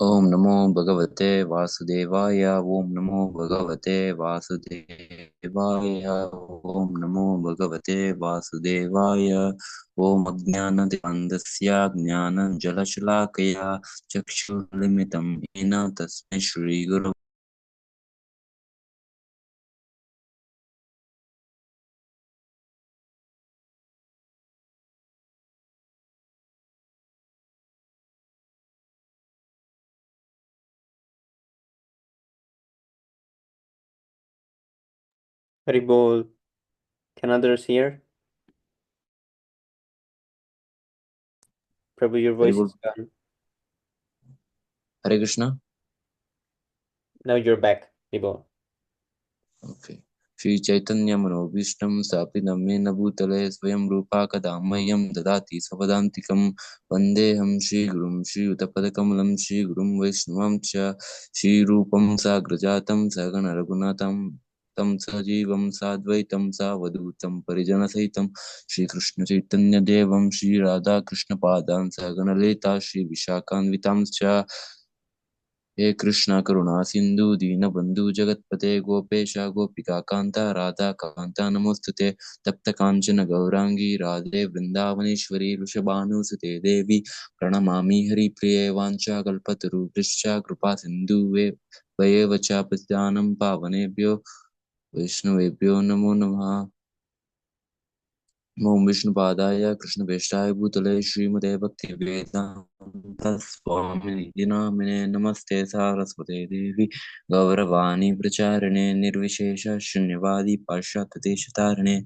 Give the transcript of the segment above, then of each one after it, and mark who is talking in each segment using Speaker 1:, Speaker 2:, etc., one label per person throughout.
Speaker 1: ओम नमो भगवते वासुदेवाय। ओम नमो भगवते वासुदेवाय। ओम नमो भगवते वासुदेवाय। ओम अज्ञानतिमिरन्धस्य ज्ञानञ्जनशलाकया चक्षुर्मिलितं येन तस्मै श्रीगुरवे
Speaker 2: Haribol. Can others hear? Prabhu, your voice is gone.
Speaker 1: Hare Krishna.
Speaker 2: Now you're back, Haribol.
Speaker 1: Okay. Shri Chaitanya Manobhishtam Sthapitam Yena Bhutale Swayam Rupa Kadammayam Dadati Savadantikam Vandeham Shri Gurum Shri Utapadakamalam Shri Gurum Vaishnavam Cha Shri Rupam Sagrajatam Sagana Raghunatam Tam Sajivam Sadvaitam Savadutam Parijana Saitam Shri Krishna Chaitanya Devam Shri Radha Krishna Padam Sagana Leta Shri Vishakanvitam Cha हे कृष्ण करुणा सिंधु दीनबंधु जगतपते गोपेश गोपिका कांता राधा कांता नमोस्तुते तप्त कांचन गौरांगी राधे वृंदावनेश्वरी वृषभानुसुते देवी प्रणमामि हरिप्रिये वाञ्छाकल्पतरुभ्यश्च कृपा सिन्धुभ्येव च पतितानं पावनेभ्यो वैष्णवेभ्यो नमो नमः। ओम विष्णुपादाय कृष्णप्रेष्ठाय भूतले श्रीमते भक्तिवेदान्त स्वामिनिधि नामिने नमस्ते सारस्वते देवी गौरवाणी प्रचारिणे निर्विशेष शून्यवादी पाश्चात्य देशतारिणे।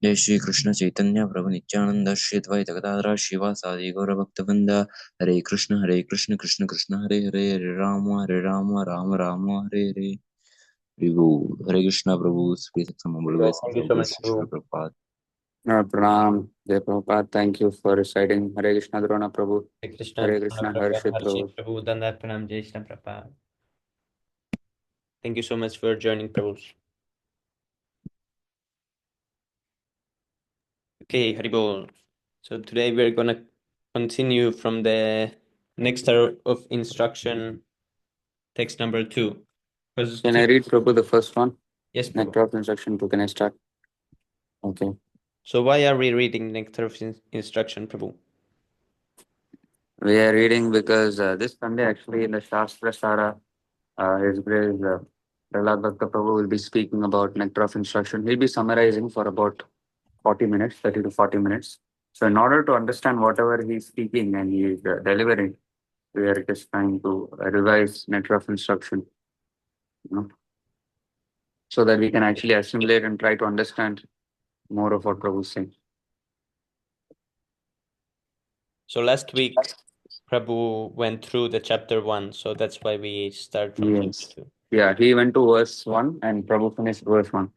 Speaker 1: जय श्री कृष्ण चैतन्य प्रभु नित्यानंद श्री द्वैत गदाधर शिवासादि गौरभक्तवृंद। हरे कृष्ण कृष्ण कृष्ण हरे हरे हरे राम राम राम हरे हरे। हरे कृष्ण प्रभु Shri
Speaker 2: Thank you so much, Prabhu.
Speaker 1: Prabhupada.
Speaker 3: Pranam, Jai Prabhupada. Thank you for reciting Hare Krishna Drona Prabhu. Hare Krishna Harshit Prabhu.
Speaker 2: Prabhu, Dandat Pranam, Jai Krishna Prabhupada. Thank you so much for joining, Prabhu. Okay, Haribol. So today we're gonna continue from the nectar of instruction, text number 2.
Speaker 3: Can I read Prabhu the first one?
Speaker 2: Yes, Prabhu.
Speaker 3: Nectar of Instruction 2. Can I start? Okay.
Speaker 2: So why are we reading nectar of instruction, Prabhu?
Speaker 3: We are reading because this Sunday actually in the Shastra Sara, His Grace Prahlad Bhakta Prabhu will be speaking about Nectar of Instruction. He'll be summarizing for about 40 minutes, 30 to 40 minutes. So in order to understand whatever he's speaking and he is delivering, we are just trying to revise Nectar of Instruction, so that we can actually assimilate and try to understand more of what Prabhu is saying.
Speaker 2: So last week, Prabhu went through the chapter 1, so that's why we start from chapter 2.
Speaker 3: Yeah, he went to verse 1 and Prabhu finished verse 1.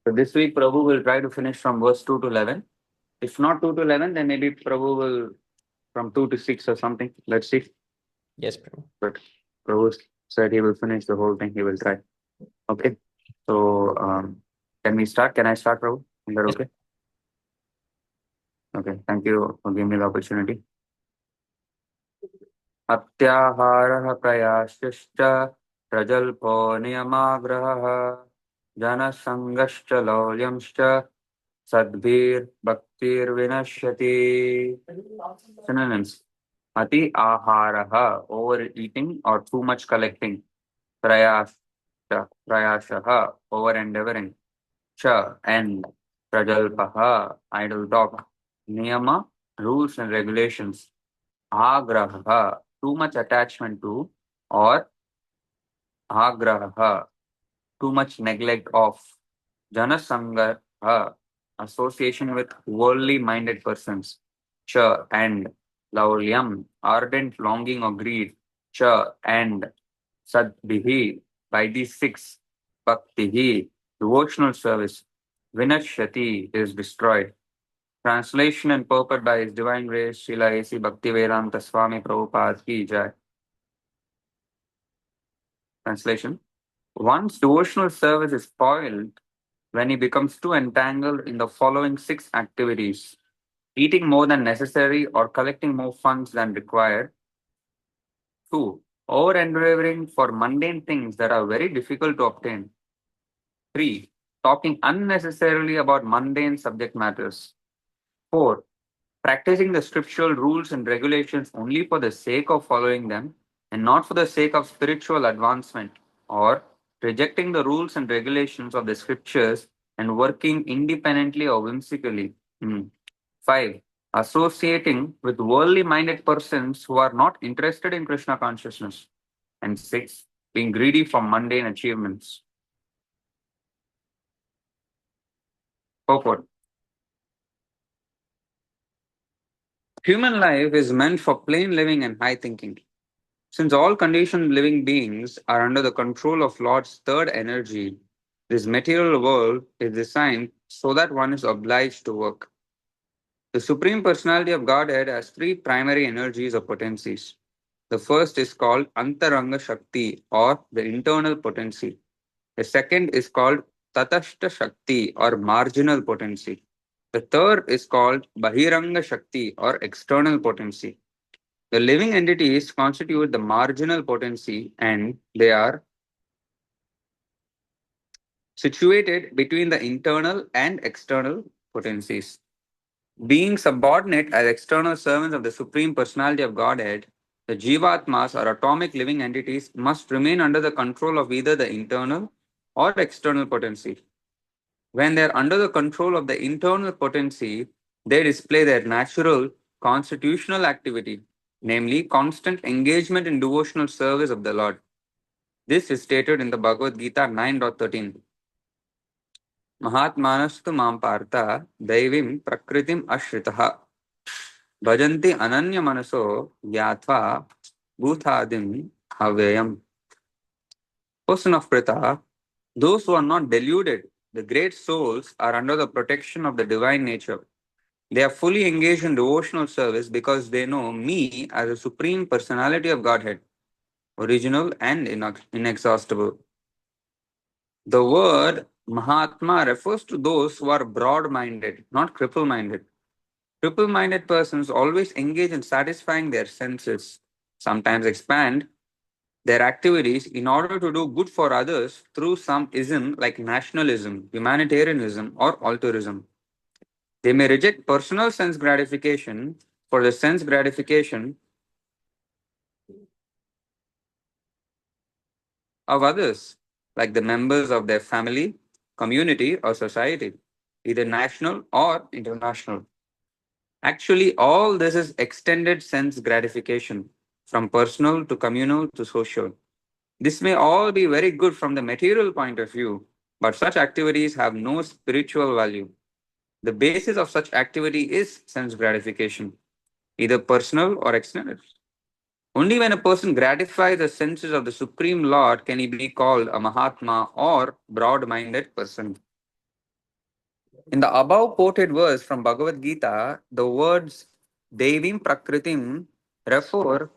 Speaker 3: So this week, Prabhu will try to finish from verse 2 to 11. If not 2 to 11, then maybe Prabhu will from 2 to 6 or something. Let's see.
Speaker 2: Yes, Prabhu.
Speaker 3: But Prabhu said he will finish the whole thing. He will try. Okay. So can we start? Can I start, Prabhu? Is that okay? Okay. Thank you for giving me the opportunity. अत्याहारः प्रयाश्च प्रजल्पो नियमाग्रहः जनसङ्गश्च लौल्यंश्च सद्भिर्भक्तिर्विनश्यति. Synonyms: ati aharaha, overeating or too much collecting; prayashaha, over endeavoring; cha, and; prajalpaha, idle talk; niyama, rules and regulations; agraha, too much attachment to, or agraha, too much neglect of; janasangaha, association with worldly minded persons; cha, and; laulyam, ardent longing or greed; cha, and; sadbihi, by these six; bhaktihi, devotional service; vinashyati, is destroyed. Translation and purport by His Divine Grace Srila A.C. Bhaktivedanta Swami Prabhupada ki jai. Translation: one's devotional service is spoiled when he becomes too entangled in the following six activities. eating more than necessary or collecting more funds than required. 2. Over endeavoring for mundane things that are very difficult to obtain. 3. Talking unnecessarily about mundane subject matters. 4. Practicing the scriptural rules and regulations only for the sake of following them and not for the sake of spiritual advancement, or rejecting the rules and regulations of the scriptures and working independently or whimsically. 5. Associating with worldly minded persons who are not interested in Krishna consciousness. And 6. Being greedy for mundane achievements. Purport. Human life is meant for plain living and high thinking. Since all conditioned living beings are under the control of Lord's third energy, this material world is designed so that one is obliged to work. The Supreme Personality of Godhead has three primary energies or potencies. The first is called Antaranga Shakti or the internal potency. The second is called Tatashta Shakti or marginal potency. The third is called Bahiranga Shakti or external potency. The living entities constitute the marginal potency and they are situated between the internal and external potencies. Being subordinate as external servants of the Supreme Personality of Godhead, the Jivatmas or atomic living entities must remain under the control of either the internal or external potency. When they are under the control of the internal potency, they display their natural constitutional activity, namely constant engagement in devotional service of the Lord. This is stated in the Bhagavad Gita 9.13. Mahatmanastu mam partha daivim prakritim ashritaha bhajanti ananya manaso gyatva bhutadim havyayam. Person of Pritha, those who are not deluded, the great souls, are under the protection of the divine nature. They are fully engaged in devotional service because they know me as a supreme personality of Godhead, original and inexhaustible. The word Mahatma refers to those who are broad minded, not cripple minded. Cripple minded persons always engage in satisfying their senses, sometimes expand their activities in order to do good for others through some ism like nationalism, humanitarianism, or altruism. They may reject personal sense gratification for the sense gratification of others, like the members of their family, community, or society, either national or international. Actually, all this is extended sense gratification from personal to communal to social. This may all be very good from the material point of view, but such activities have no spiritual value. The basis of such activity is sense gratification, either personal or external. Only when a person gratifies the senses of the Supreme Lord can he be called a Mahatma or broad minded person. In the above quoted verse from Bhagavad Gita, the words Devim Prakritim refer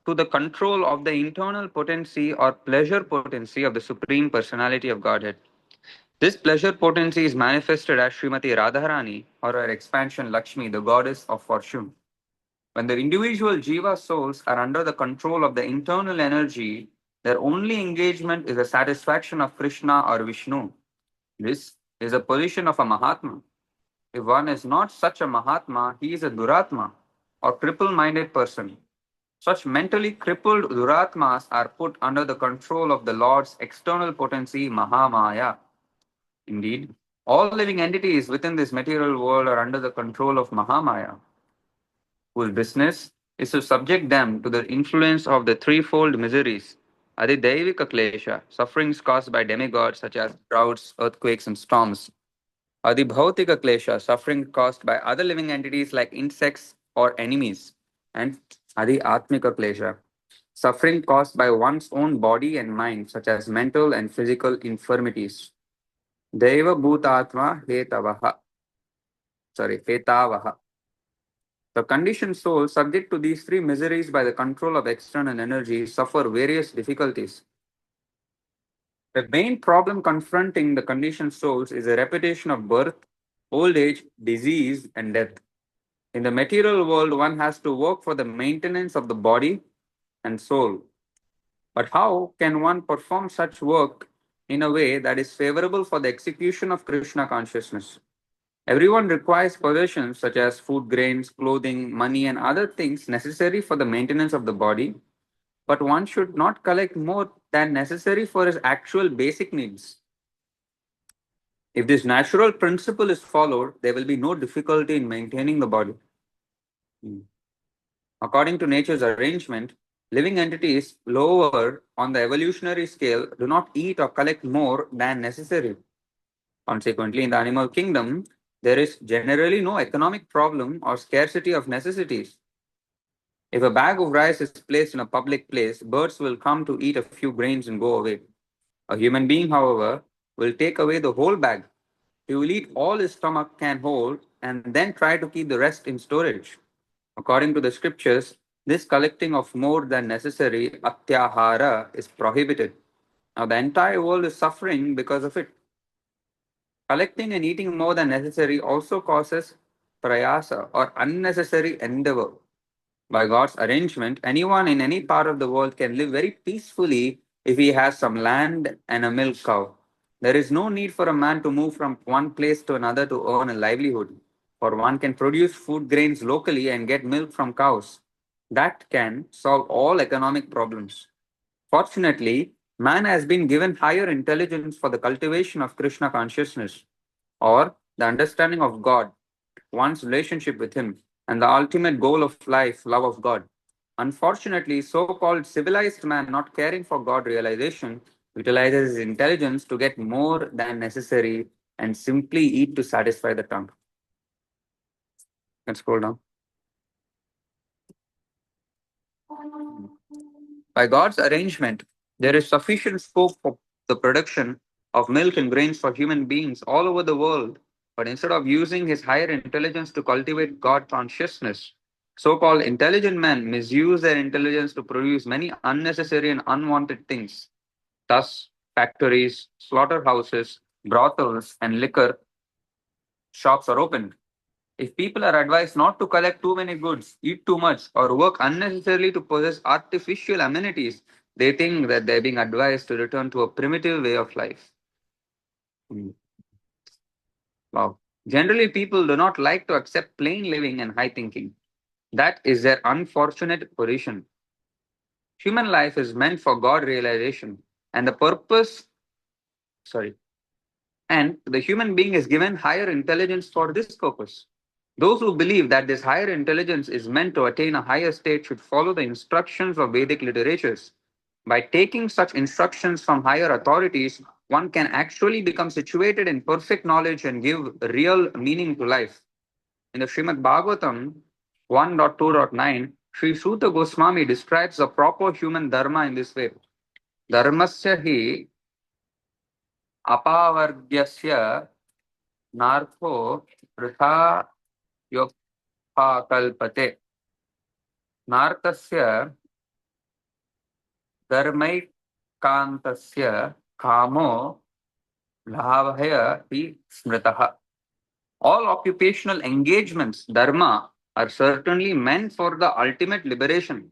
Speaker 3: to the control of the internal potency or pleasure potency of the Supreme Personality of Godhead. This pleasure potency is manifested as Srimati Radharani or her expansion Lakshmi, the goddess of fortune. When the individual Jiva souls are under the control of the internal energy, their only engagement is the satisfaction of Krishna or Vishnu. This is the position of a Mahatma. If one is not such a Mahatma, he is a Duratma or cripple minded person. Such mentally crippled Duratmas are put under the control of the Lord's external potency, Mahamaya. Indeed, all living entities within this material world are under the control of Mahamaya, whose business is to subject them to the influence of the threefold miseries. Adidaivika klesha, sufferings caused by demigods such as droughts, earthquakes, and storms. Adibhautika klesha, suffering caused by other living entities like insects or enemies. And Adi Atmika klesha, suffering caused by one's own body and mind, such as mental and physical infirmities. Deva bhutatma hetavaha. The conditioned soul, subject to these three miseries by the control of external energy, suffer various difficulties. The main problem confronting the conditioned souls is a repetition of birth, old age, disease, and death. In the material world, one has to work for the maintenance of the body and soul. But how can one perform such work in a way that is favorable for the execution of Krishna consciousness? Everyone requires possessions such as food, grains, clothing, money, and other things necessary for the maintenance of the body, but one should not collect more than necessary for his actual basic needs. If this natural principle is followed, there will be no difficulty in maintaining the body. According to nature's arrangement, living entities lower on the evolutionary scale do not eat or collect more than necessary. Consequently, in the animal kingdom, there is generally no economic problem or scarcity of necessities. If a bag of rice is placed in a public place, birds will come to eat a few grains and go away. A human being, however, will take away the whole bag. He will eat all his stomach can hold and then try to keep the rest in storage. According to the scriptures, this collecting of more than necessary atyahara is prohibited. Now, the entire world is suffering because of it. Collecting and eating more than necessary also causes prayasa or unnecessary endeavor. By God's arrangement, anyone in any part of the world can live very peacefully if he has some land and a milk cow. There is no need for a man to move from one place to another to earn a livelihood, for one can produce food grains locally and get milk from cows. That can solve all economic problems. Fortunately, man has been given higher intelligence for the cultivation of Krishna consciousness, or the understanding of God, one's relationship with Him, and the ultimate goal of life, love of God. Unfortunately, so called civilized man not caring for God realization utilizes his intelligence to get more than necessary and simply eat to satisfy the tongue. Let's scroll down. By God's arrangement, there is sufficient scope for the production of milk and grains for human beings all over the world. But instead of using his higher intelligence to cultivate God consciousness, so called intelligent men misuse their intelligence to produce many unnecessary and unwanted things. Thus, factories, slaughterhouses, brothels, and liquor shops are opened. If people are advised not to collect too many goods, eat too much, or work unnecessarily to possess artificial amenities, they think that they're being advised to return to a primitive way of life. Hmm. Wow. Generally, people do not like to accept plain living and high thinking. That is their unfortunate position. Human life is meant for God realization, and the purpose, sorry, and the human being is given higher intelligence for this purpose. Those who believe that this higher intelligence is meant to attain a higher state should follow the instructions of Vedic literatures. By taking such instructions from higher authorities, one can actually become situated in perfect knowledge and give real meaning to life. In the Srimad Bhagavatam 1.2.9, Sri Suta Goswami describes the proper human dharma in this way. Dharmasya hi apavargyasya nartho pritha योपाकल्पते नार्तस्य धर्मैकान्तस्य कामो लाभय हि स्मृतः. All occupational engagements, dharma, are certainly meant for the ultimate liberation.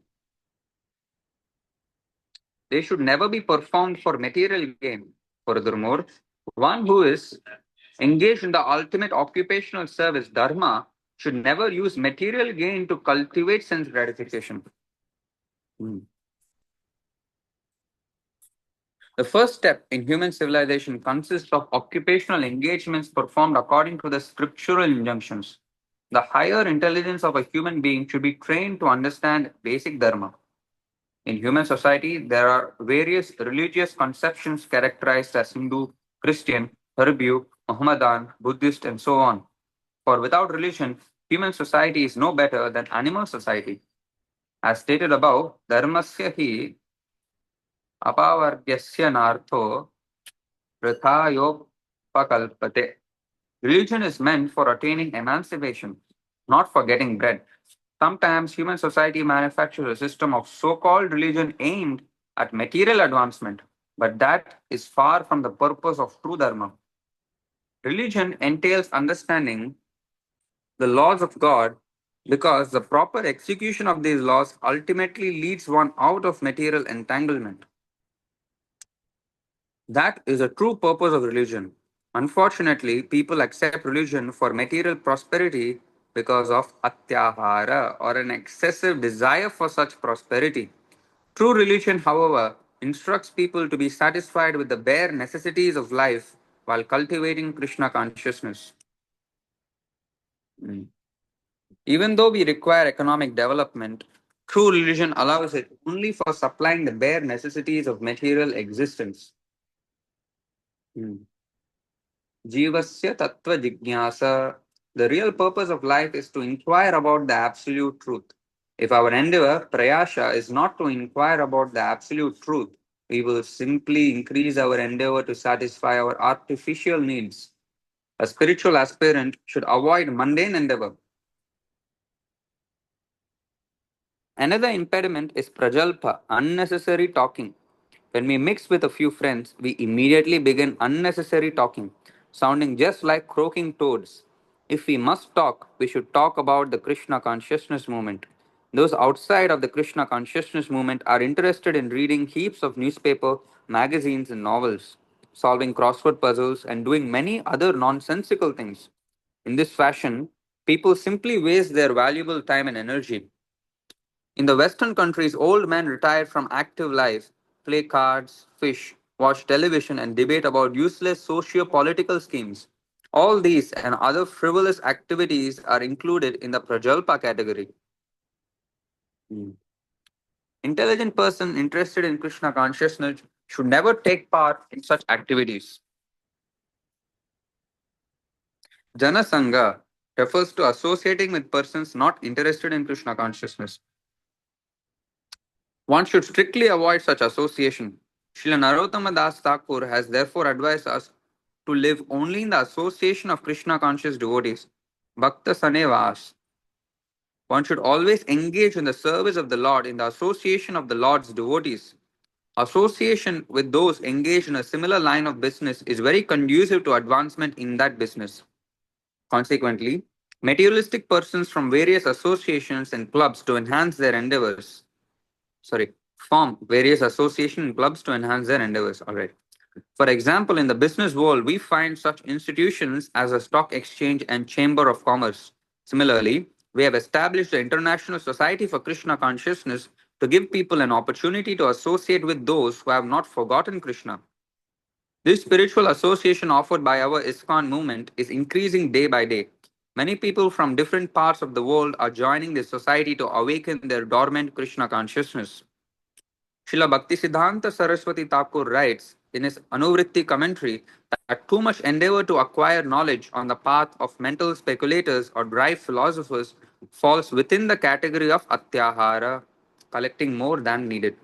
Speaker 3: They should never be performed for material gain. Furthermore, one who is engaged in the ultimate occupational service, dharma, should never use material gain to cultivate sense gratification. The first step in human civilization consists of occupational engagements performed according to the scriptural injunctions. The higher intelligence of a human being should be trained to understand basic dharma. In human society, there are various religious conceptions characterized as Hindu, Christian, Hindu, Mohammedan, Buddhist, and so on. For without religion, human society is no better than animal society. As stated above, dharmasya hi apavargyasya nartho prithayopakalpate. Religion is meant for attaining emancipation, not for getting bread. Sometimes human society manufactures a system of so-called religion aimed at material advancement, but that is far from the purpose of true dharma. Religion entails understanding the laws of God because the proper execution of these laws ultimately leads one out of material entanglement. That is a true purpose of religion. Unfortunately, people accept religion for material prosperity because of atyahara or an excessive desire for such prosperity. True religion, however, instructs people to be satisfied with the bare necessities of life while cultivating Krishna consciousness. Mm. Even though we require economic development, true religion allows it only for supplying the bare necessities of material existence. Mm. Jivasya tattva jignasa. The real purpose of life is to inquire about the absolute truth. If our endeavor, prayasha, is not to inquire about the absolute truth, we will simply increase our endeavor to satisfy our artificial needs. A spiritual aspirant should avoid mundane endeavor. Another impediment is prajalpa, unnecessary talking. When we mix with a few friends, we immediately begin unnecessary talking, sounding just like croaking toads. If we must talk, we should talk about the Krishna consciousness movement. Those outside of the Krishna consciousness movement are interested in reading heaps of newspaper, magazines, and novels, solving crossword puzzles, and doing many other nonsensical things. In this fashion, people simply waste their valuable time and energy. In the Western countries, old men retired from active life, play cards, fish, watch television, and debate about useless socio political schemes. All these and other frivolous activities are included in the Prajalpa category. Hmm. Intelligent person interested in Krishna consciousness should never take part in such activities. Janasanga refers to associating with persons not interested in Krishna consciousness. One should strictly avoid such association. Srila Narottama Das Thakur has therefore advised us to live only in the association of Krishna conscious devotees. Bhakta Sanevas. One should always engage in the service of the Lord in the association of the Lord's devotees. Association with those engaged in a similar line of business is very conducive to advancement in that business. Consequently, materialistic persons from various associations and clubs to enhance their endeavors form various association and clubs to enhance their endeavors. All right. For example, in the business world, we find such institutions as a stock exchange and chamber of commerce. Similarly, we have established the International Society for Krishna Consciousness to give people an opportunity to associate with those who have not forgotten Krishna. This spiritual association offered by our ISKCON movement is increasing day by day. Many people from different parts of the world are joining this society to awaken their dormant Krishna consciousness. Srila Bhaktisiddhanta Saraswati Thakur writes in his Anuvritti commentary that too much endeavor to acquire knowledge on the path of mental speculators or dry philosophers falls within the category of atyahara, collecting more than needed.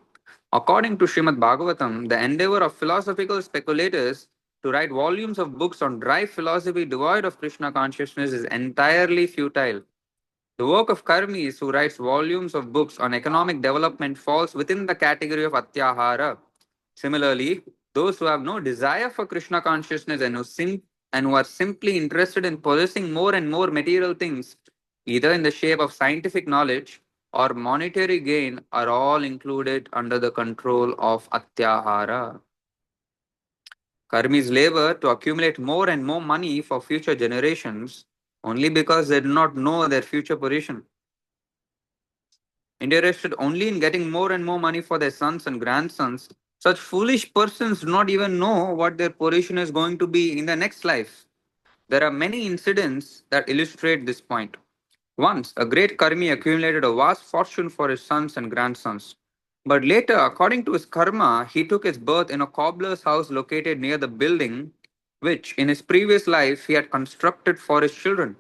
Speaker 3: According to Srimad Bhagavatam, the endeavor of philosophical speculators to write volumes of books on dry philosophy devoid of Krishna consciousness is entirely futile. The work of Karmis, who writes volumes of books on economic development, falls within the category of Atyahara. Similarly, those who have no desire for Krishna consciousness and who are simply interested in possessing more and more material things, either in the shape of scientific knowledge or monetary gain, are all included under the control of Atyahara. Karmis labor to accumulate more and more money for future generations only because they do not know their future position. Interested only in getting more and more money for their sons and grandsons, such foolish persons do not even know what their position is going to be in the next life. There are many incidents that illustrate this point. Once, a great Karmi accumulated a vast fortune for his sons and grandsons. But later, according to his karma, he took his birth in a cobbler's house located near the building which, in his previous life, he had constructed for his children.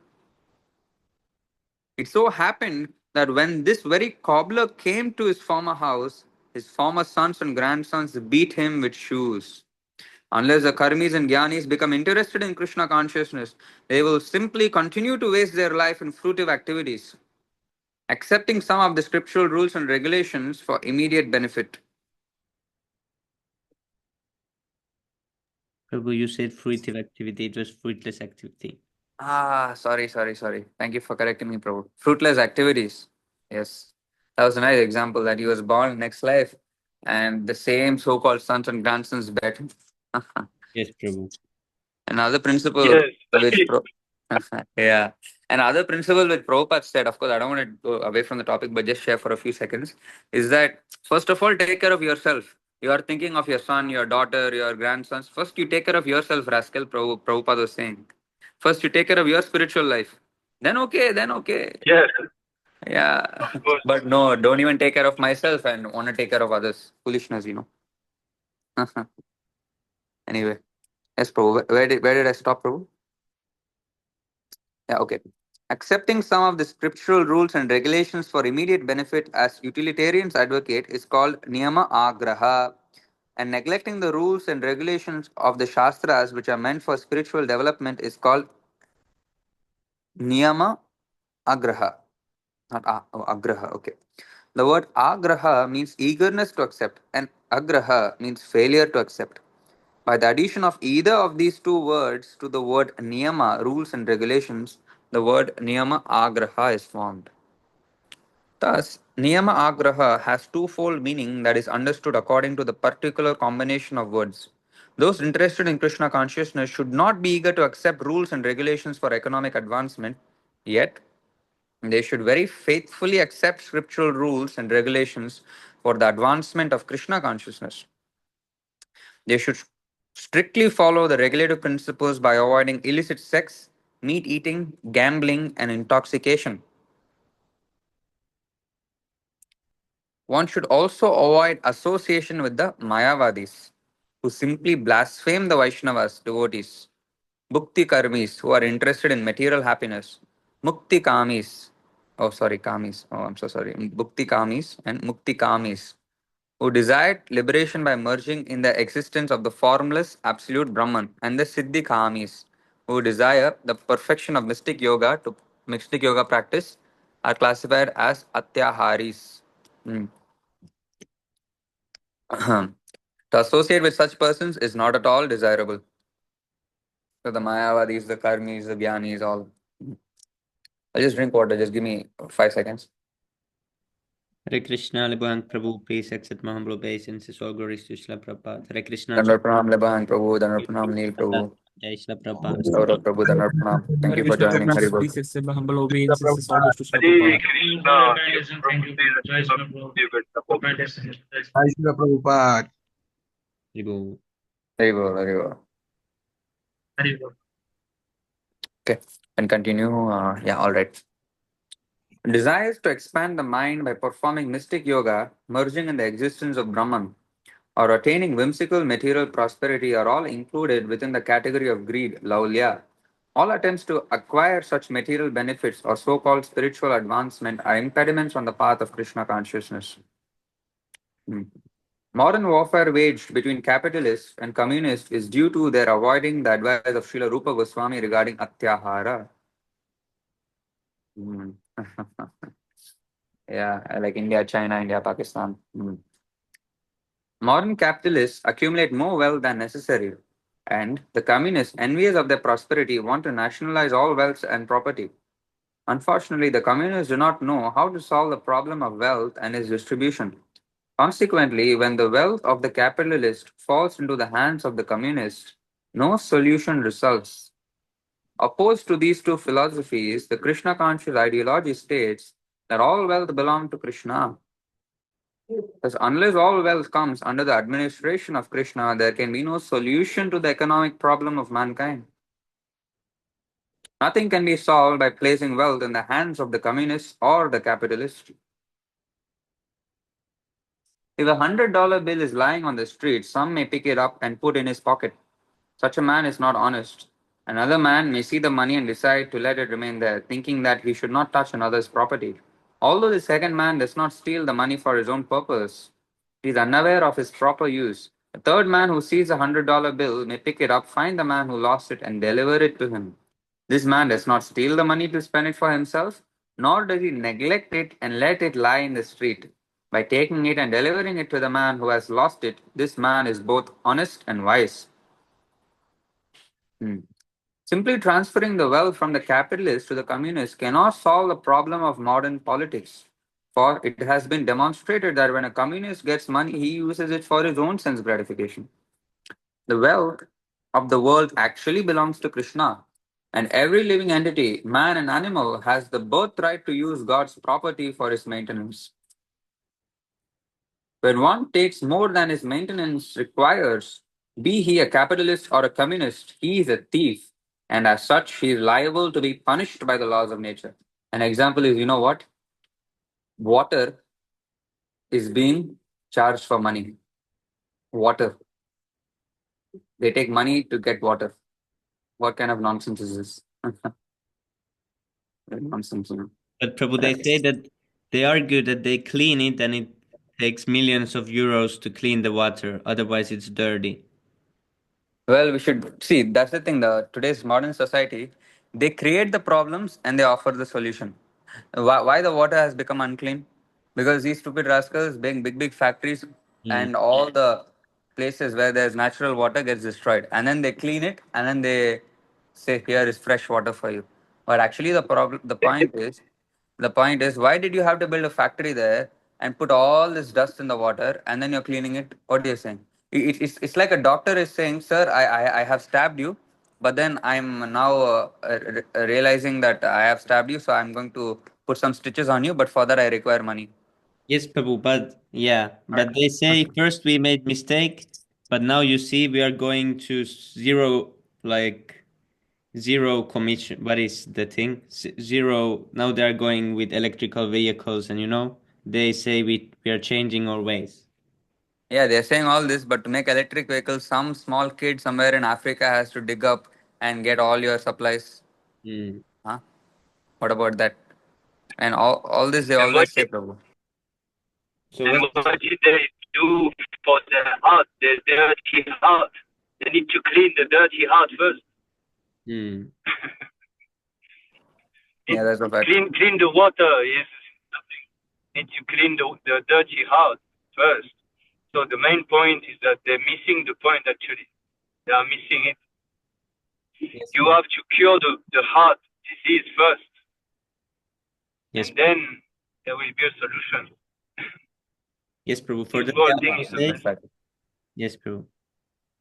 Speaker 3: It so happened that when this very cobbler came to his former house, his former sons and grandsons beat him with shoes. Unless the karmis and gyanis become interested in Krishna consciousness, they will simply continue to waste their life in fruitive activities, accepting some of the scriptural rules and regulations for immediate benefit.
Speaker 2: Prabhu, you said fruitive activity, it was fruitless activity.
Speaker 3: Sorry. Thank you for correcting me, Prabhu. Fruitless activities. Yes. That was a nice example that he was born next life and the same so-called sons and grandsons bet.
Speaker 2: Yes, Prabhu.
Speaker 3: Another principle
Speaker 4: Yes.
Speaker 3: which yeah. Another principle which Prabhupada said, of course, I don't want to go away from the topic, but just share for a few seconds, is that first of all, take care of yourself. You are thinking of your son, your daughter, your grandsons. First, you take care of yourself, rascal, Prabhupada was saying. First, you take care of your spiritual life. Then okay, then okay.
Speaker 4: Yes,
Speaker 3: Yeah.
Speaker 4: of course.
Speaker 3: But no, don't even take care of myself and want to take care of others. Foolishness, you know. Anyway, yes, Prabhu. Where did I stop, Prabhu? Yeah, okay. Accepting some of the scriptural rules and regulations for immediate benefit as utilitarians advocate is called niyama agraha, and neglecting the rules and regulations of the shastras which are meant for spiritual development is called niyama agraha. Not agraha, okay. The word agraha means eagerness to accept, and agraha means failure to accept. By the addition of either of these two words to the word niyama, rules and regulations, the word niyama agraha is formed. Thus, niyama agraha has twofold meaning that is understood according to the particular combination of words. Those interested in Krishna consciousness should not be eager to accept rules and regulations for economic advancement, yet they should very faithfully accept scriptural rules and regulations for the advancement of Krishna consciousness. They should strictly follow the regulative principles by avoiding illicit sex, meat eating, gambling, and intoxication. One should also avoid association with the Mayavadis, who simply blaspheme the Vaishnavas, devotees, Bhukti Karmis, who are interested in material happiness, Mukti Kamis, Kamis, I'm so sorry, Bhukti Kamis and Mukti Kamis, who desired liberation by merging in the existence of the formless absolute Brahman, and the Siddhi Kamis, who desire the perfection of mystic yoga practice, are classified as Atyaharis. Hmm. To associate with such persons is not at all desirable. So the Mayavadis, the Karmis, the Gyanis, all. I'll just drink water. Just give me 5 seconds.
Speaker 2: Hare Krishna, Lebang Prabhu, please accept my humble obeisances. All glories to Srila Prabhupada. Hare Krishna,
Speaker 3: Dandar Pranam Lebang Prabhu, Dandar Pranam Neil Prabhu,
Speaker 2: Jai Srila Prabhupada.
Speaker 3: Saurabh Prabhu, Dandar Pranam. Thank
Speaker 5: Hare
Speaker 3: you for
Speaker 5: Krishna
Speaker 3: joining. Hari
Speaker 5: Prabhu,
Speaker 3: Bol.
Speaker 5: please accept my humble obeisances. All goes to Srila
Speaker 4: Hare
Speaker 5: Prabhupada.
Speaker 4: Krishna.
Speaker 6: Jai Shri Prabhupada.
Speaker 2: Hare Bol.
Speaker 3: Hari Bol, Hari Bol. Okay, and continue. Yeah, all right. Desires to expand the mind by performing mystic yoga, merging in the existence of Brahman, or attaining whimsical material prosperity are all included within the category of greed, laulya. All attempts to acquire such material benefits or so called spiritual advancement are impediments on the path of Krishna consciousness. Hmm. Modern warfare waged between capitalists and communists is due to their avoiding the advice of Srila Rupa Goswami regarding Atyahara. Hmm. Yeah, like India, China, India, Pakistan. Hmm. Modern capitalists accumulate more wealth than necessary, and the communists, envious of their prosperity, want to nationalize all wealth and property. Unfortunately, the communists do not know how to solve the problem of wealth and its distribution. Consequently, when the wealth of the capitalist falls into the hands of the communist, no solution results. Opposed to these two philosophies, the Krishna conscious ideology states that all wealth belongs to Krishna. Thus, unless all wealth comes under the administration of Krishna, there can be no solution to the economic problem of mankind. Nothing can be solved by placing wealth in the hands of the communist or the capitalist. If $100 bill is lying on the street, some may pick it up and put in his pocket. Such a man is not honest. Another man may see the money and decide to let it remain there, thinking that he should not touch another's property. Although the second man does not steal the money for his own purpose, he is unaware of its proper use. The third man who sees a $100 bill may pick it up, find the man who lost it, and deliver it to him. This man does not steal the money to spend it for himself, nor does he neglect it and let it lie in the street. By taking it and delivering it to the man who has lost it, this man is both honest and wise. Hmm. Simply transferring the wealth from the capitalist to the communist cannot solve the problem of modern politics. For it has been demonstrated that when a communist gets money, he uses it for his own sense gratification. The wealth of the world actually belongs to Krishna, and every living entity, man and animal, has the birthright to use God's property for his maintenance. When one takes more than his maintenance requires, be he a capitalist or a communist, he is a thief, and as such, he is liable to be punished by the laws of nature. An example is, you know what? Water is being charged for money. Water. They take money to get water. What kind of nonsense is this? Nonsense, you know.
Speaker 2: But Prabhu, they say that they argue that they clean it and it takes millions of euros to clean the water. Otherwise, it's dirty.
Speaker 3: Well, we should see. That's the thing. The today's modern society, they create the problems and they offer the solution. Why the water has become unclean? Because these stupid rascals, big factories,
Speaker 2: Mm.
Speaker 3: and all the places where there's natural water gets destroyed, and then they clean it, and then they say here is fresh water for you. But actually, the point is, why did you have to build a factory there and put all this dust in the water and then you're cleaning it? What are you saying? It's like a doctor is saying, sir, I have stabbed you, but then I'm now realizing that I have stabbed you, so I'm going to put some stitches on you, but for that I require money.
Speaker 2: Yes, Prabhu, but yeah, but they say first we made mistake, but now you see we are going to zero, like zero commission. What is the thing? Zero. Now they are going with electrical vehicles, and they say we are changing our ways.
Speaker 3: Yeah, they're saying all this, but to make electric vehicles, some small kid somewhere in Africa has to dig up and get all your supplies.
Speaker 2: Mm.
Speaker 3: Huh? What about that? And all this they
Speaker 4: And what
Speaker 3: always say,
Speaker 4: did,
Speaker 3: Prabhu.
Speaker 2: So
Speaker 4: and
Speaker 2: what?
Speaker 4: what did they do for the heart, the dirty heart? They need to clean the dirty heart first.
Speaker 2: Mm.
Speaker 3: Yeah, that's a fact.
Speaker 4: Clean the water is nothing. Need to clean the dirty heart first. So the main point is that they're missing the point actually. They are missing it.
Speaker 2: Yes,
Speaker 4: You
Speaker 2: Prabhu.
Speaker 4: have to cure the heart disease first.
Speaker 2: Yes,
Speaker 4: And then there will be a solution.
Speaker 2: yes, Prabhu. For
Speaker 4: This
Speaker 2: the
Speaker 4: whole
Speaker 3: Yeah,
Speaker 4: thing
Speaker 3: no,
Speaker 4: is
Speaker 3: that's a fact.
Speaker 2: yes, Prabhu.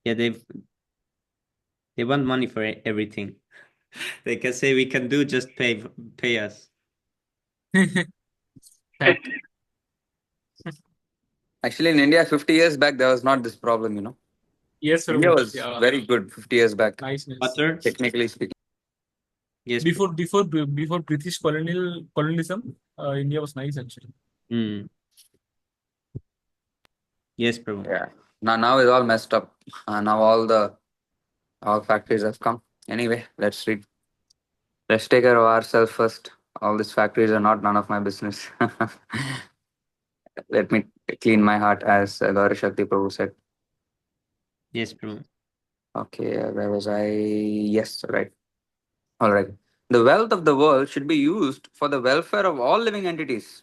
Speaker 2: Yeah, they want money for everything. They can say we can do, just pay us.
Speaker 5: Fact.
Speaker 3: Actually, in India, 50 years back, there was not this problem, you know.
Speaker 5: Yes,
Speaker 3: India
Speaker 5: Prabhu.
Speaker 3: was
Speaker 5: Yeah.
Speaker 3: very good 50 years back,
Speaker 5: Nice.
Speaker 2: Water.
Speaker 3: technically speaking.
Speaker 2: Yes, Prabhu.
Speaker 5: Before British colonialism, India was nice actually.
Speaker 2: Mm. Yes, Prabhu.
Speaker 3: Yeah. Now it's all messed up. Now all factories have come. Anyway, let's read. Let's take care of ourselves first. All these factories are not none of my business. Let me clean my heart, as Gauri Shakti Prabhu said.
Speaker 2: Yes, Prabhu.
Speaker 3: Okay, where was I? Yes, right. All right. The wealth of the world should be used for the welfare of all living entities,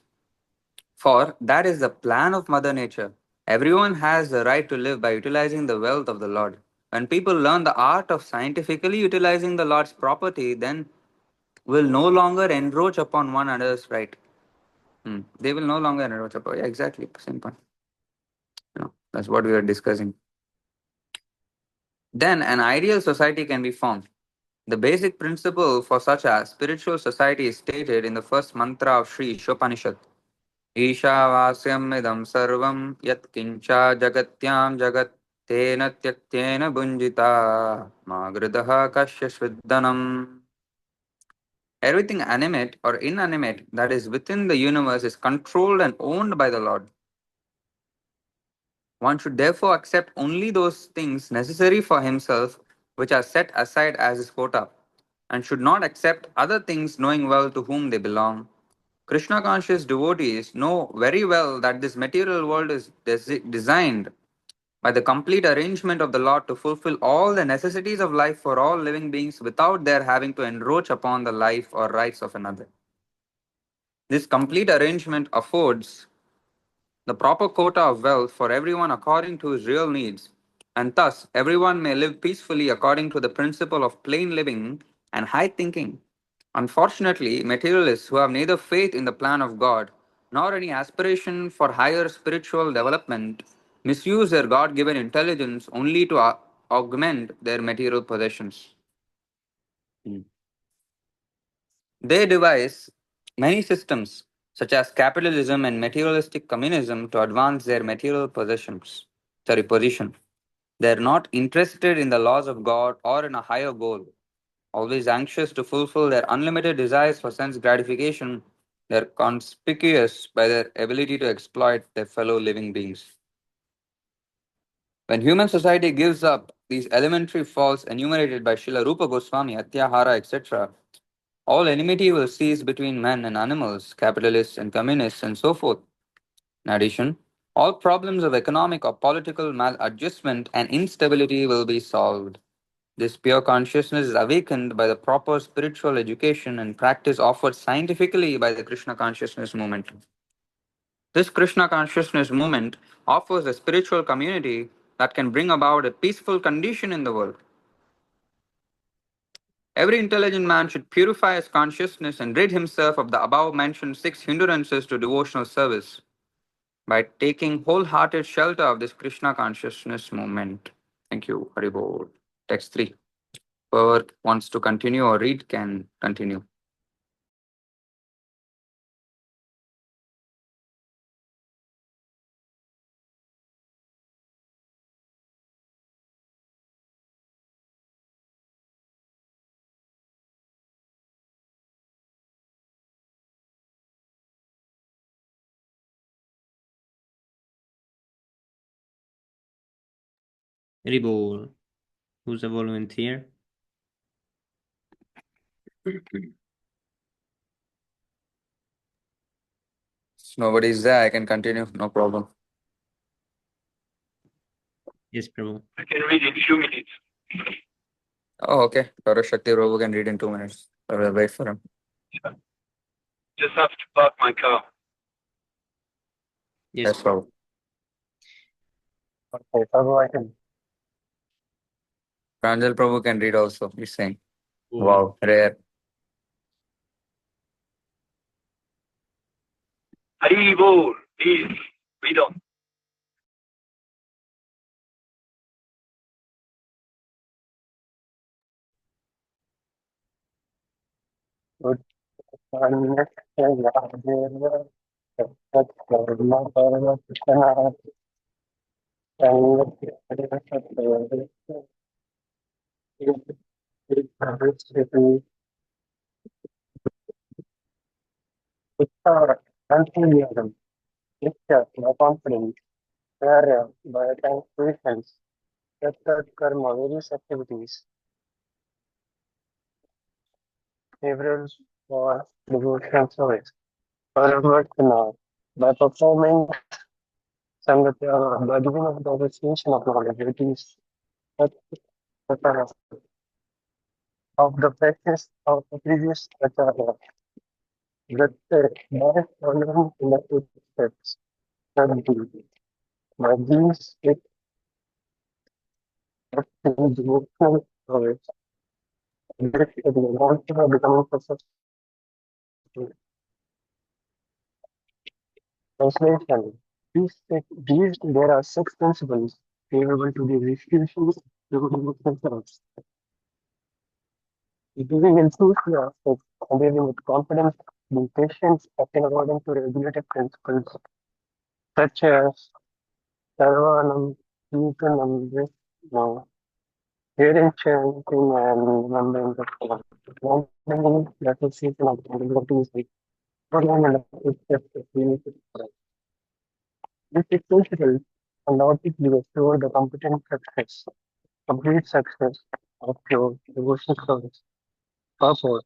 Speaker 3: for that is the plan of Mother Nature. Everyone has the right to live by utilizing the wealth of the Lord. When people learn the art of scientifically utilizing the Lord's property, then will no longer encroach upon one another's right. They will no longer encroach upon. Yeah, exactly. Same point. That's what we are discussing. Then an ideal society can be formed. The basic principle for such a spiritual society is stated in the first mantra of Sri Ishopanishad. ईशावास्यम् इदं सर्वं यत्किञ्चा जगत्यां जगत् तेन त्यक्तेन भुञ्जिता मा घृतः कस्य स्विद्दनम्. Everything animate or inanimate that is within the universe is controlled and owned by the Lord. One should therefore accept only those things necessary for himself which are set aside as his quota, and should not accept other things knowing well to whom they belong. Krishna conscious devotees know very well that this material world is designed by the complete arrangement of the Lord to fulfill all the necessities of life for all living beings without their having to encroach upon the life or rights of another. This complete arrangement affords the proper quota of wealth for everyone according to his real needs, and thus everyone may live peacefully according to the principle of plain living and high thinking. Unfortunately, materialists who have neither faith in the plan of God nor any aspiration for higher spiritual development misuse their God given intelligence only to augment their material possessions. They devise many systems, such as capitalism and materialistic communism, to advance their material position. They are not interested in the laws of God or in a higher goal. Always anxious to fulfill their unlimited desires for sense gratification, they are conspicuous by their ability to exploit their fellow living beings. When human society gives up these elementary faults enumerated by Srila Rupa Goswami, Atyahara, etc., all enmity will cease between men and animals, capitalists and communists, and so forth. In addition, all problems of economic or political maladjustment and instability will be solved. This pure consciousness is awakened by the proper spiritual education and practice offered scientifically by the Krishna consciousness movement. This Krishna consciousness movement offers a spiritual community that can bring about a peaceful condition in the world. Every intelligent man should purify his consciousness and rid himself of the above mentioned 6 hindrances to devotional service by taking wholehearted shelter of this Krishna consciousness movement. Thank you, Haribol. Text 3. Whoever wants to continue or read can continue.
Speaker 2: Ribble. Who's a volunteer?
Speaker 3: Nobody's there, I can continue, no problem.
Speaker 2: Yes, Prabhu.
Speaker 4: I can read in few minutes.
Speaker 3: Oh, okay. Dr. Shakti Prabhu can read in 2 minutes. I will wait for him.
Speaker 4: Just have to park my car.
Speaker 2: Yes,
Speaker 3: Yes, Prabhu.
Speaker 6: Okay, Prabhu, I can.
Speaker 3: Pranjal Prabhu can read also, he's saying.
Speaker 2: Prabhu.
Speaker 3: Wow, rare.
Speaker 4: Hari Bol, please, read on.
Speaker 6: Good. Enthusiasm, picture, my confidence, prayer, by time patience, that karma, various activities, several for devotion service. Paravartana, by performing Sangatya, by giving of the association of knowledge, it is that of the practice of the previous acharya, that by following in the footsteps, that duty. By these, it is devotional service, that it will also becoming successful. Translation. There are 6 principles favorable to the execution of devotional service. Giving enthusiastic and living with confidence, being patient, acting according to regulated principles such as Sarvanam, Kirtanam, Vishnu, hearing, chanting, and remembering the Lord. Remembering the association of the devotees with following and the footsteps of the Christ. These principles undoubtedly assure the complete success of your devotional service. Purpose.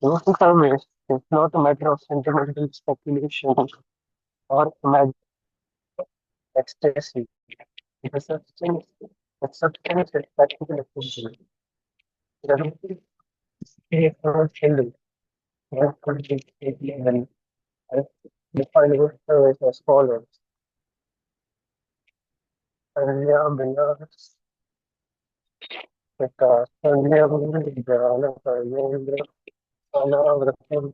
Speaker 6: Devotional service is not a matter of sentimental speculation or imagination ecstasy. It is a substance is practical activity. The devotees pay for children. One could be taken and define your service as follows. Alya Binas, Pita, Alya Jana, Alya Ana, Vratam,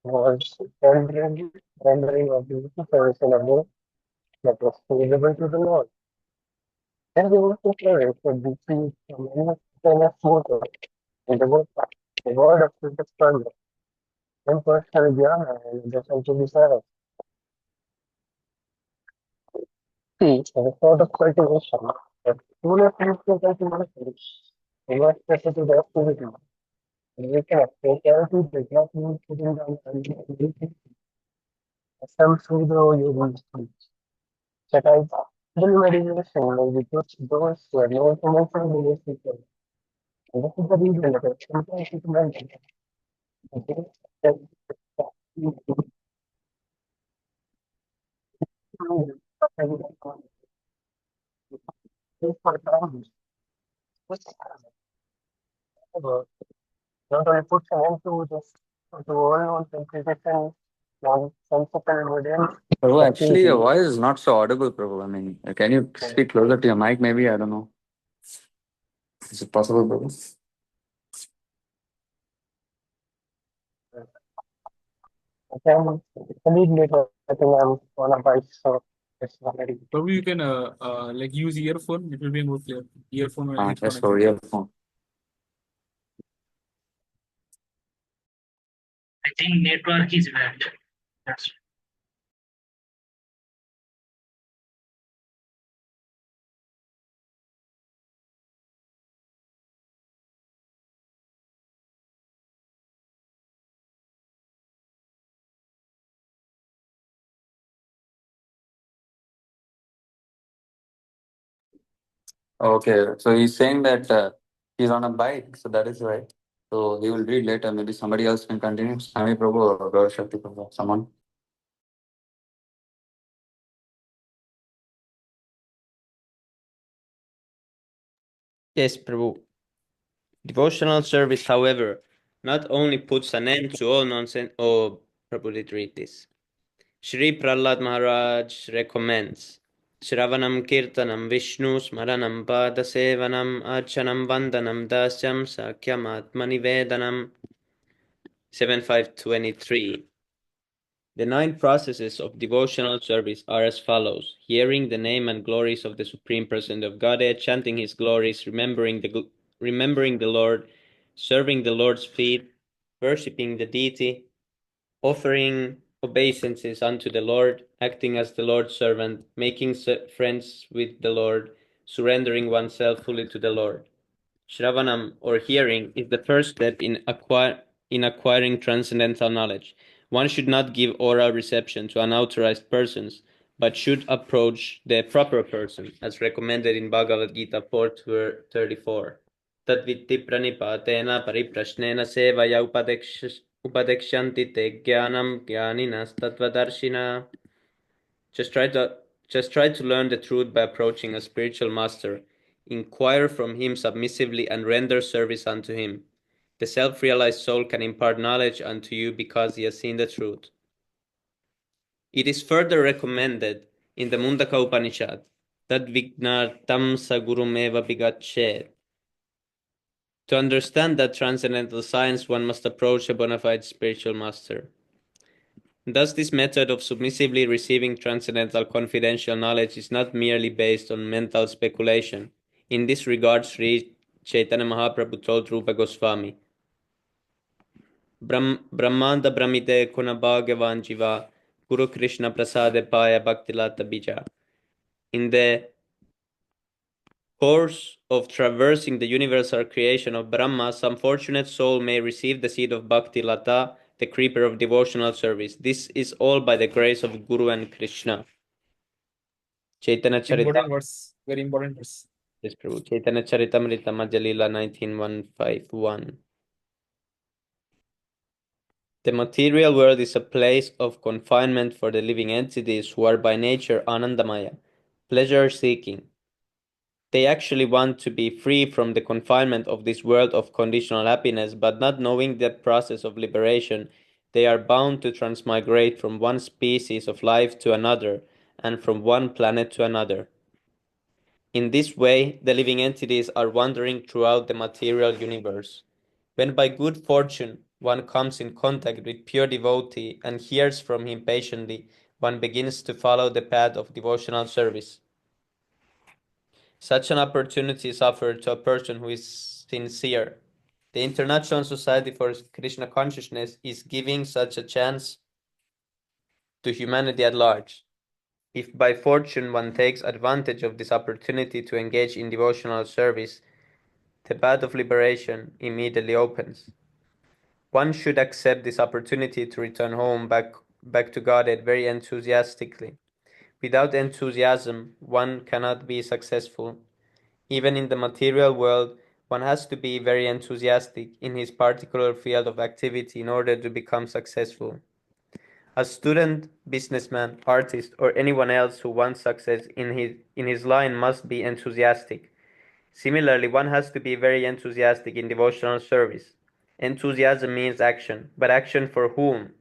Speaker 6: was rendering of the service in a way that was favorable to the Lord. And they were declared that the trees from any famous motor in the word of the thunder, impersonal Jana and the century Sarah. See, as a sort of cultivation, that sooner things to cultivation, we must set it to the activity. And we can spirituality does not mean putting down anything. Some pseudo yogi speech. That I still meditation may be just those who are no information belief people. And this is the reason that I sometimes to mention. Okay? That not only puts an end to this to all non-simplification, non-sensical evidence,
Speaker 3: Prabhu,
Speaker 6: but
Speaker 3: actually, your
Speaker 6: thinking.
Speaker 3: voice is not so audible, Prabhu. I mean, can you speak closer to your mic, maybe? I don't know. Is it possible, Prabhu?
Speaker 6: Okay, I need later. I think I'm on a bike, so it's not ready.
Speaker 5: Probably you can like use earphone. It will be more clear. Earphone or headphone.
Speaker 3: Yes, for earphone.
Speaker 7: I think network is bad. That's
Speaker 3: Okay, so he's saying that he's on a bike, so that is right. So he will read later. Maybe somebody else can continue. Swami Prabhu or Gaur Shakti Prabhu, someone.
Speaker 2: Yes, Prabhu. Devotional service, however, not only puts an end to all nonsense. Oh, Prabhu did read this. Shri Prahlad Maharaj recommends Shravanam Kirtanam Vishnu Smaranam Padasevanam Archanam Vandanam Dasyam Sakyam Atmanivedanam 7523. The 9 processes of devotional service are as follows: hearing the name and glories of the Supreme Person of Godhead, chanting His glories, remembering the Lord, serving the Lord's feet, worshipping the deity, offering obeisances unto the Lord, acting as the Lord's servant, making friends with the Lord, surrendering oneself fully to the Lord. Shravanam, or hearing, is the first step in acquiring transcendental knowledge. One should not give oral reception to unauthorized persons, but should approach the proper person, as recommended in Bhagavad Gita 4:34. Tadvitti pranipatena pariprashnena sevaya upadekshanti te jnanam jnaninas tattvadarshina. Just try to learn the truth by approaching a spiritual master. Inquire from him submissively and render service unto him. The self-realized soul can impart knowledge unto you because he has seen the truth. It is further recommended in the Mundaka Upanishad that Vignartam Sagurumeva Bigachet. To understand that transcendental science, one must approach a bona fide spiritual master. Thus, this method of submissively receiving transcendental confidential knowledge is not merely based on mental speculation. In this regard, Sri Chaitanya Mahaprabhu told Rupa Goswami, Brahmanda Brahmite Kunabhagavan Jiva Guru Krishna Prasade Paya Bhaktilata Bija. In the course of traversing the universal creation of Brahma, some fortunate soul may receive the seed of Bhakti Lata, the creeper of devotional service. This is all by the grace of Guru and Krishna. Chaitanya
Speaker 5: Important
Speaker 2: Charitam.
Speaker 5: verse. Very important verse.
Speaker 2: Yes, Prabhu. Chaitanya Charitamrita Madhya Leela 19:151. The material world is a place of confinement for the living entities who are by nature anandamaya, pleasure-seeking. They actually want to be free from the confinement of this world of conditional happiness, but not knowing the process of liberation, they are bound to transmigrate from one species of life to another, and from one planet to another. In this way, the living entities are wandering throughout the material universe. When by good fortune one comes in contact with pure devotee and hears from him patiently, one begins to follow the path of devotional service. Such an opportunity is offered to a person who is sincere. The International Society for Krishna Consciousness is giving such a chance to humanity at large. If by fortune one takes advantage of this opportunity to engage in devotional service, the path of liberation immediately opens. One should accept this opportunity to return home back to Godhead very enthusiastically. Without enthusiasm, one cannot be successful. Even in the material world, one has to be very enthusiastic in his particular field of activity in order to become successful. A student, businessman, artist, or anyone else who wants success in his line must be enthusiastic. Similarly, one has to be very enthusiastic in devotional service. Enthusiasm means action, but action for whom?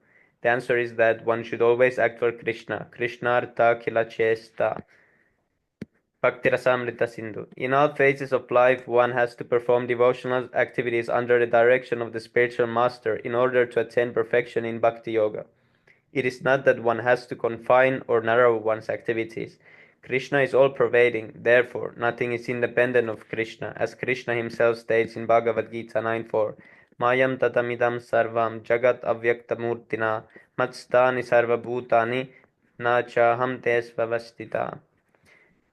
Speaker 2: The answer is that one should always act for Krishna. Krishnartha khila chesta. Bhaktirasamrita Sindhu. In all phases of life, one has to perform devotional activities under the direction of the spiritual master in order to attain perfection in Bhakti Yoga. It is not that one has to confine or narrow one's activities. Krishna is all-pervading, therefore nothing is independent of Krishna, as Krishna himself states in Bhagavad Gita 9.4, Mayam tatamidam sarvam jagat avyaktamurtina matstani sarvabhutani na chaham tesvavastita.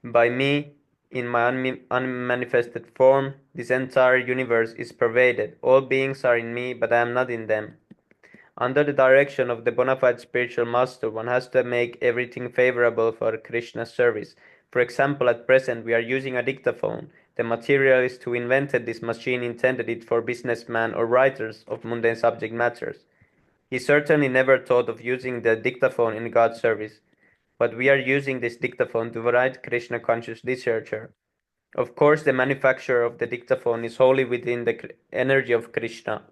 Speaker 2: By me, in my unmanifested form, this entire universe is pervaded. All beings are in me, but I am not in them. Under the direction of the bona fide spiritual master, one has to make everything favorable for Krishna's service. For example, at present we are using a dictaphone. The materialist who invented this machine intended it for businessmen or writers of mundane subject matters. He certainly never thought of using the dictaphone in God's service. But we are using this dictaphone to write Krishna conscious literature. Of course, the manufacture of the dictaphone is wholly within the energy of Krishna.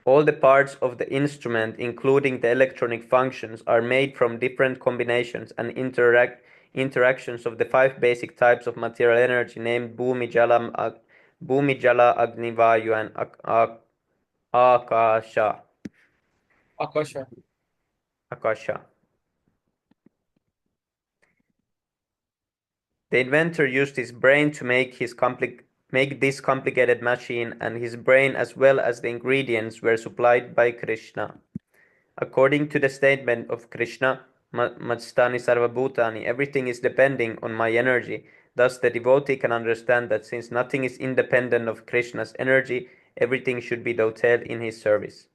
Speaker 2: All the parts of the instrument, including the electronic functions, are made from different combinations and interactions of the five basic types of material energy named Bhumi, Jala, Agni, Vayu, and Akasha.
Speaker 5: Akasha.
Speaker 2: Akasha. The inventor used his brain to make this complicated machine, and his brain as well as the ingredients were supplied by Krishna. According to the statement of Krishna, Matstani Sarvabhutani, everything is depending on my energy. Thus the devotee can understand that since nothing is independent of Krishna's energy, everything should be detailed in his service.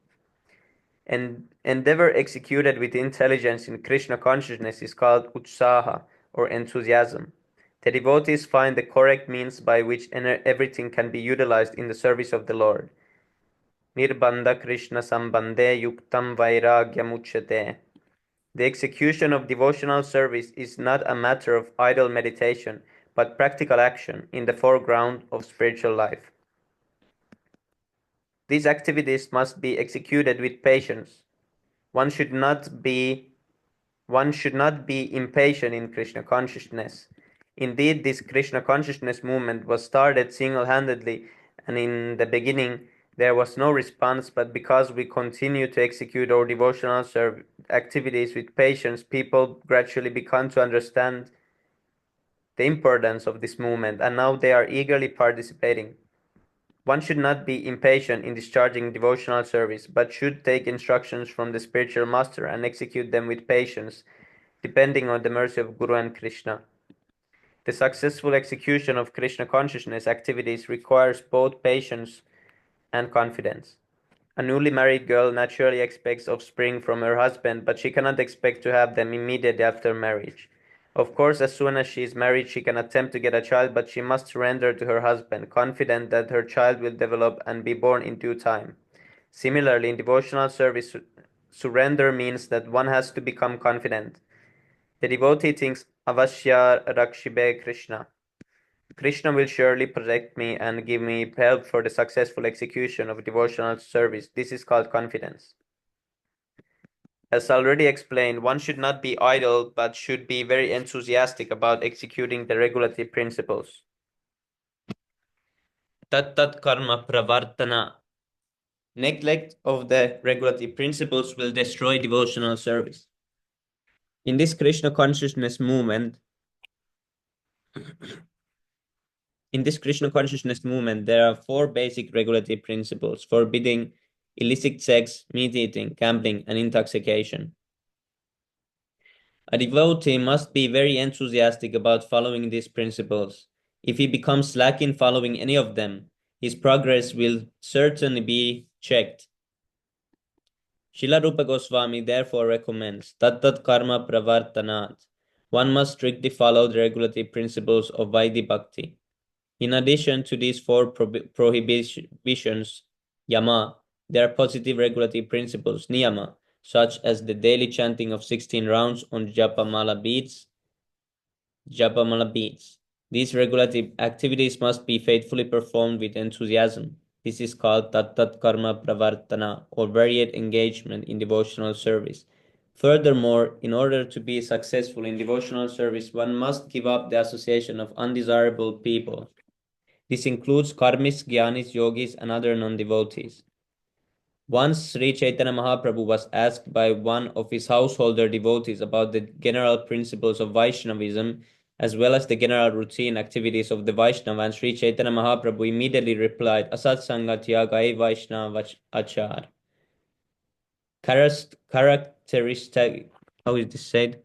Speaker 2: Endeavor executed with intelligence in Krishna consciousness is called utsaha, or enthusiasm. The devotees find the correct means by which everything can be utilized in the service of the Lord. Nirbandha Krishna Sambandhe Yuktam Vairagyamuchyate. The execution of devotional service is not a matter of idle meditation, but practical action in the foreground of spiritual life. These activities must be executed with patience. One should not be impatient in Krishna consciousness. Indeed, this Krishna consciousness movement was started single-handedly, and in the beginning there was no response, but because we continue to execute our devotional activities with patience, people gradually began to understand the importance of this movement, and now they are eagerly participating. One should not be impatient in discharging devotional service, but should take instructions from the spiritual master and execute them with patience, depending on the mercy of Guru and Krishna. The successful execution of Krishna consciousness activities requires both patience and confidence. A newly married girl naturally expects offspring from her husband, but she cannot expect to have them immediately after marriage. Of course, as soon as she is married, she can attempt to get a child, but she must surrender to her husband, confident that her child will develop and be born in due time. Similarly, in devotional service, surrender means that one has to become confident. The devotee thinks, Avashya Rakshibe Krishna. Krishna will surely protect me and give me help for the successful execution of devotional service. This is called confidence. As already explained, one should not be idle but should be very enthusiastic about executing the regulative principles. Tat karma pravartana. Neglect of the regulative principles will destroy devotional service. In this Krishna consciousness movement, there are four basic regulative principles forbidding illicit sex, meat eating, gambling, and intoxication. A devotee must be very enthusiastic about following these principles. If he becomes slack in following any of them, his progress will certainly be checked. Srila Rupa Goswami therefore recommends Tattat Karma Pravartanat. One must strictly follow the regulative principles of Vaidhi Bhakti. In addition to these four prohibitions, Yama, there are positive regulative principles, Niyama, such as the daily chanting of 16 rounds on Japamala beads. These regulative activities must be faithfully performed with enthusiasm. This is called Tattat Karma Pravartana, or varied engagement in devotional service. Furthermore, in order to be successful in devotional service, one must give up the association of undesirable people. This includes karmis, jnanis, yogis, and other non-devotees. Once Sri Chaitanya Mahaprabhu was asked by one of his householder devotees about the general principles of Vaishnavism, as well as the general routine activities of the Vaishnava, and Sri Chaitanya Mahaprabhu immediately replied, Asat Sangatya Gai Vaishnava Achar. Characteristic, how is this said?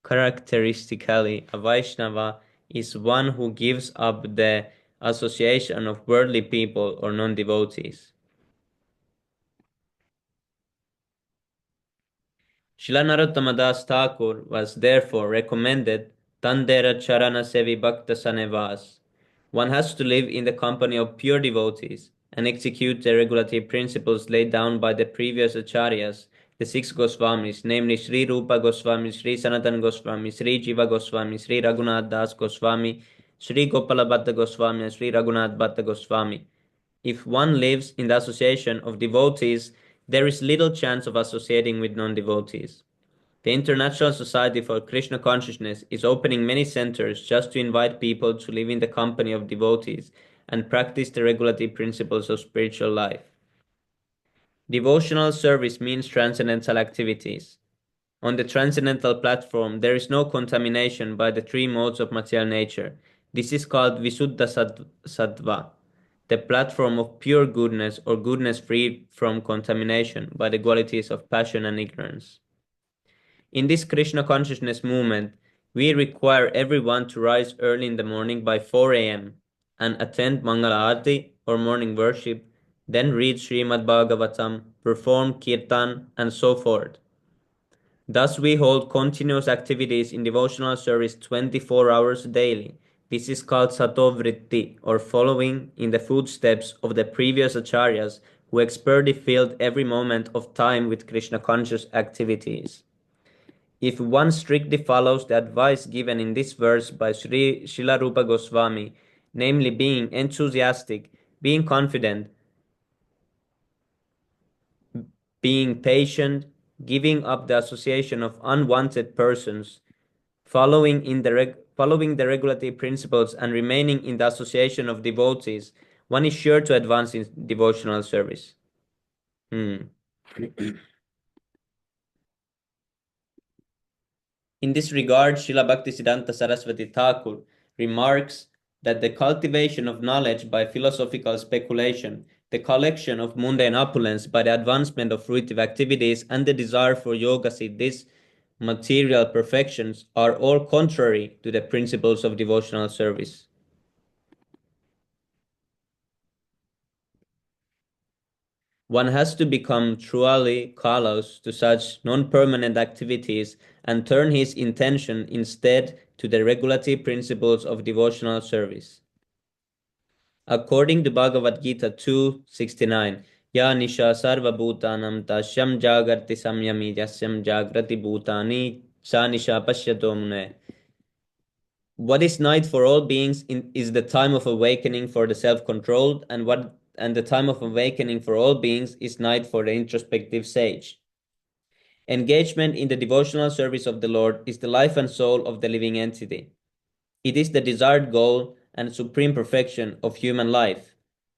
Speaker 2: Characteristically, a Vaishnava is one who gives up the association of worldly people or non-devotees. Srila Narottama Das Thakur was therefore recommended Tandera Charana Sevi Bhakta Sanevas. One has to live in the company of pure devotees and execute the regulative principles laid down by the previous acharyas, the six Goswamis, namely Sri Rupa Goswami, Sri Sanatan Goswami, Sri Jiva Goswami, Sri Raghunath Das Goswami, Sri Gopala Bhatta Goswami, and Sri Raghunath Bhatta Goswami. If one lives in the association of devotees, there is little chance of associating with non-devotees. The International Society for Krishna Consciousness is opening many centers just to invite people to live in the company of devotees and practice the regulative principles of spiritual life. Devotional service means transcendental activities. On the transcendental platform, there is no contamination by the three modes of material nature. This is called Visuddha Sattva, the platform of pure goodness or goodness free from contamination by the qualities of passion and ignorance. In this Krishna consciousness movement, we require everyone to rise early in the morning by 4 a.m. and attend Mangala Aarti or morning worship, then read Srimad Bhagavatam, perform Kirtan, and so forth. Thus, we hold continuous activities in devotional service 24 hours daily. This is called Satovritti, or following in the footsteps of the previous acharyas who expertly filled every moment of time with Krishna conscious activities. If one strictly follows the advice given in this verse by Srila Rupa Goswami, namely being enthusiastic, being confident, being patient, giving up the association of unwanted persons, following the regulative principles, and remaining in the association of devotees, one is sure to advance in devotional service. In this regard, Srila Bhaktisiddhanta Saraswati Thakur remarks that the cultivation of knowledge by philosophical speculation, the collection of mundane opulence by the advancement of fruitive activities, and the desire for yoga siddhis, material perfections, are all contrary to the principles of devotional service. One has to become truly callous to such non-permanent activities and turn his intention instead to the regulative principles of devotional service. According to Bhagavad Gita 2:69, या निशा सर्वभूतानां तस्यं जागर्ति संयमी यस्यं जाग्रति भूतानि सा निशा पश्यतो मुने. What is night for all beings is the time of awakening for the self-controlled, and the time of awakening for all beings is night for the introspective sage. Engagement in the devotional service of the Lord is the life and soul of the living entity. It is the desired goal and supreme perfection of human life.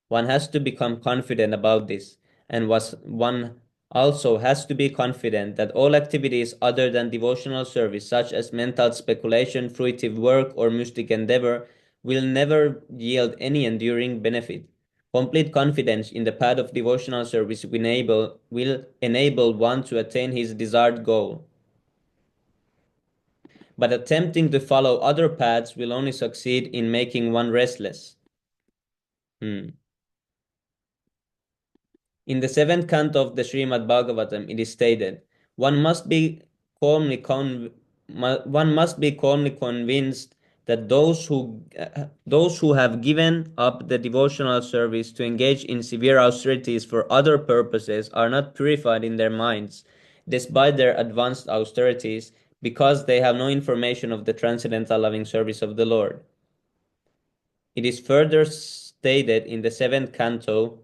Speaker 2: One has to become confident about this, and one also has to be confident that all activities other than devotional service, such as mental speculation, fruitive work, or mystic endeavor, will never yield any enduring benefit. Complete confidence in the path of devotional service will enable one to attain his desired goal. But attempting to follow other paths will only succeed in making one restless. In the seventh canto of the Srimad Bhagavatam, it is stated, one must be calmly convinced that those who have given up the devotional service to engage in severe austerities for other purposes are not purified in their minds, despite their advanced austerities, because they have no information of the transcendental loving service of the Lord. It is further stated in the seventh canto,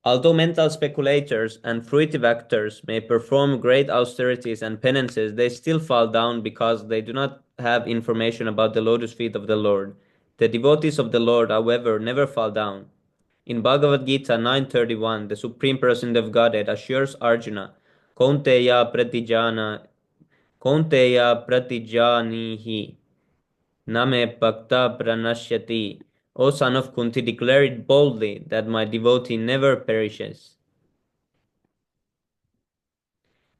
Speaker 2: although mental speculators and fruitive actors may perform great austerities and penances, they still fall down because they do not have information about the lotus feet of the Lord. The devotees of the Lord, however, never fall down. In Bhagavad Gita 9:31, the Supreme Person of Godhead assures Arjuna, Kaunteya pratijanihi, Name Bhakta Pranashyati. O son of Kunti, declare it boldly that my devotee never perishes.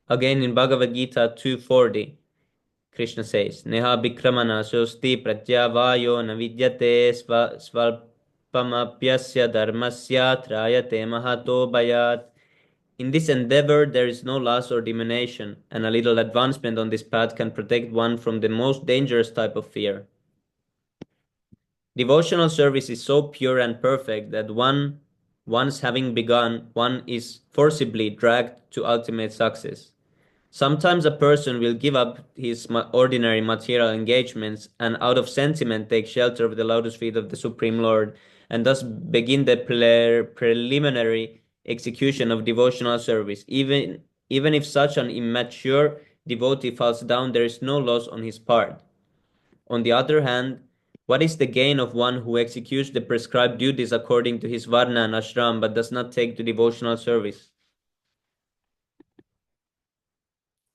Speaker 2: Again in Bhagavad Gita 2:40, Krishna says, Neha Bikramana Sosti Pratyavayo Navidyate Svalpamapyasya Dharmasya Trayate Mahato Bayat. In this endeavor there is no loss or diminution, and a little advancement on this path can protect one from the most dangerous type of fear. Devotional service is so pure and perfect that once having begun, one is forcibly dragged to ultimate success. Sometimes a person will give up his ordinary material engagements and out of sentiment take shelter of the lotus feet of the Supreme Lord and thus begin the preliminary execution of devotional service. Even if such an immature devotee falls down, there is no loss on his part. On the other hand, what is the gain of one who executes the prescribed duties according to his varna and ashram but does not take to devotional service?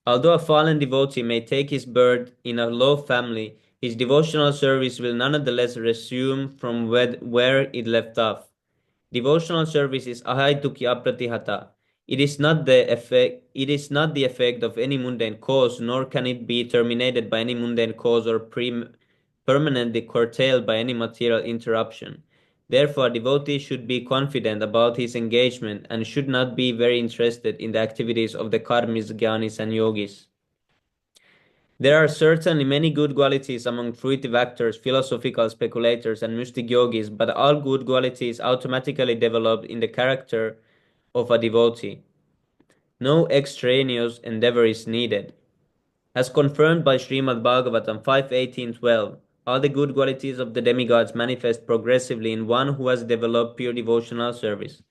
Speaker 2: Although a fallen devotee may take his birth in a low family, his devotional service will nonetheless resume from where it left off. Devotional service is ahaituki apratihata. It is not the effect of any mundane cause, nor can it be terminated by any mundane cause or permanently curtailed by any material interruption. Therefore, a devotee should be confident about his engagement and should not be very interested in the activities of the karmis, jnanis, and yogis. There are certainly many good qualities among fruitive actors, philosophical speculators, and mystic yogis, but all good qualities automatically develop in the character of a devotee. No extraneous endeavor is needed. As confirmed by Srimad Bhagavatam 5:18-12, all the good qualities of the demigods manifest progressively in one who has developed pure devotional service.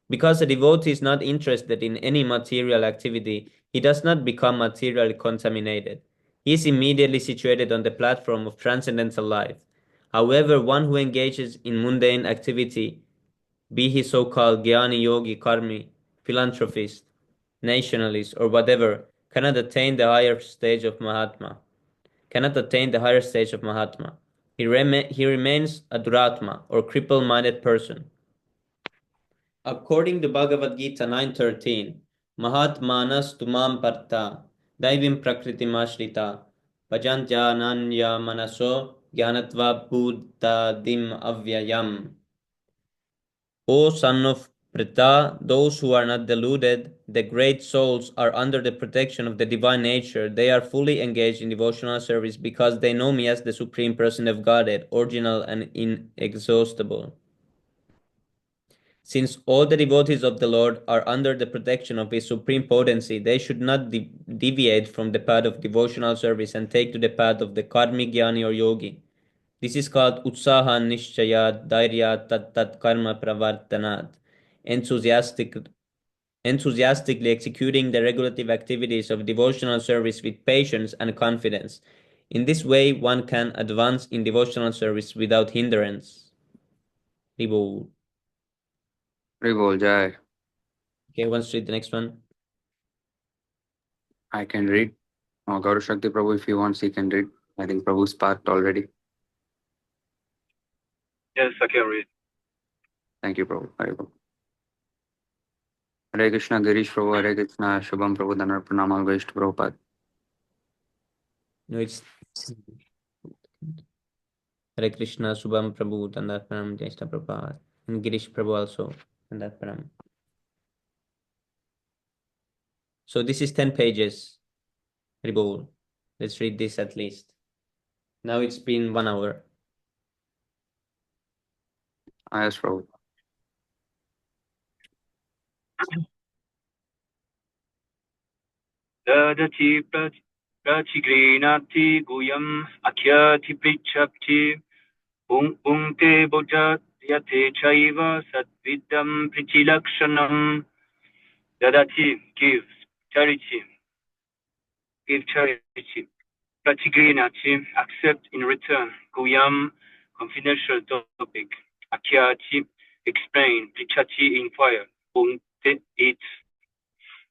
Speaker 2: Because a devotee is not interested in any material activity, he does not become materially contaminated. He is immediately situated on the platform of transcendental life. However, one who engages in mundane activity, be he so-called Jnani Yogi, Karmi, philanthropist, nationalist, or whatever, cannot attain the higher stage of Mahatma. He remains a Duratma, or cripple-minded person. According to Bhagavad Gita 9:13, Mahatmanas tumam parta, daivim prakritim ashrita, bhajantyananya manaso, jnanatva buddhadim avyayam. O son of Pritha, those who are not deluded, the great souls are under the protection of the divine nature. They are fully engaged in devotional service because they know me as the Supreme Person of Godhead, original and inexhaustible. Since all the devotees of the Lord are under the protection of His supreme potency, they should not deviate from the path of devotional service and take to the path of the karmic jnani or yogi. This is called utsaha nishchayat dairya tat karma pravartanat, enthusiastically executing the regulative activities of devotional service with patience and confidence. In this way, one can advance in devotional service without hindrance. Ribol.
Speaker 3: Ribol Jai.
Speaker 2: Okay, let's read the next one.
Speaker 3: I can read. Gauru Shakti Prabhu, if he wants, he can read. I think Prabhu's sparked already.
Speaker 4: Yes, I can read.
Speaker 3: Thank you, Prabhu. Hare Krishna, Girish Prabhu, Hare Krishna, Shubham Prabhu, Dhanar Pranam, all goes to Prabhupada.
Speaker 2: No, it's Hare Krishna, Shubham Prabhu, Dhanar Pranam, Jai Shri Prabhupada. And Girish Prabhu also, Dhanar Pranam. So this is 10 pages. Ribol. Let's read this at least. Now it's been 1 hour.
Speaker 3: Yes, Prabhu.
Speaker 4: Dadati pratigrinati guyam akyati prichapti Punkte bodha yate chaiva satvidam pritilakshanam. Dadati gives charity. Give charity. Pratigrinati accept in return. Guyam confidential topic. Akyati explain. Prichati inquire. Punkte eat.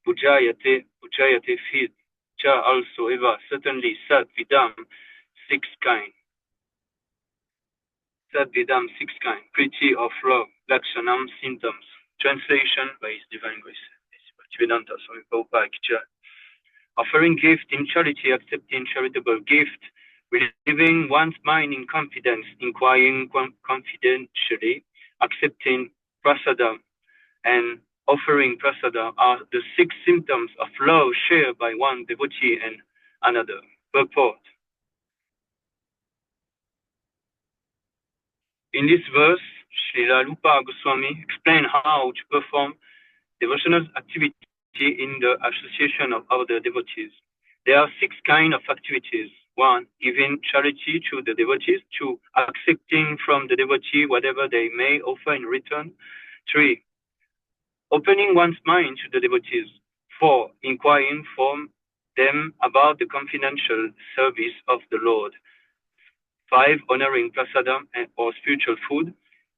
Speaker 4: Bujayate feed. Cha also eva certainly satvidam 6 kind. Sadvidam 6 kind, pretty of love, Lakshanam symptoms. Translation by His Divine Grace. Bhaktivedanta Swami Prabhupada Ki Jai. Offering gift in charity, accepting charitable gift, relieving one's mind in confidence, inquiring confidentially, accepting prasada, and offering prasada are the 6 symptoms of love shared by one devotee and another. Purport. In this verse, Srila Rupa Goswami explained how to perform devotional activity in the association of other devotees. There are 6 kinds of activities. 1. Giving charity to the devotees. 2. Accepting from the devotee whatever they may offer in return. 3. Opening one's mind to the devotees. 4. Inquiring from them about the confidential service of the Lord. 5. Honoring prasadam or spiritual food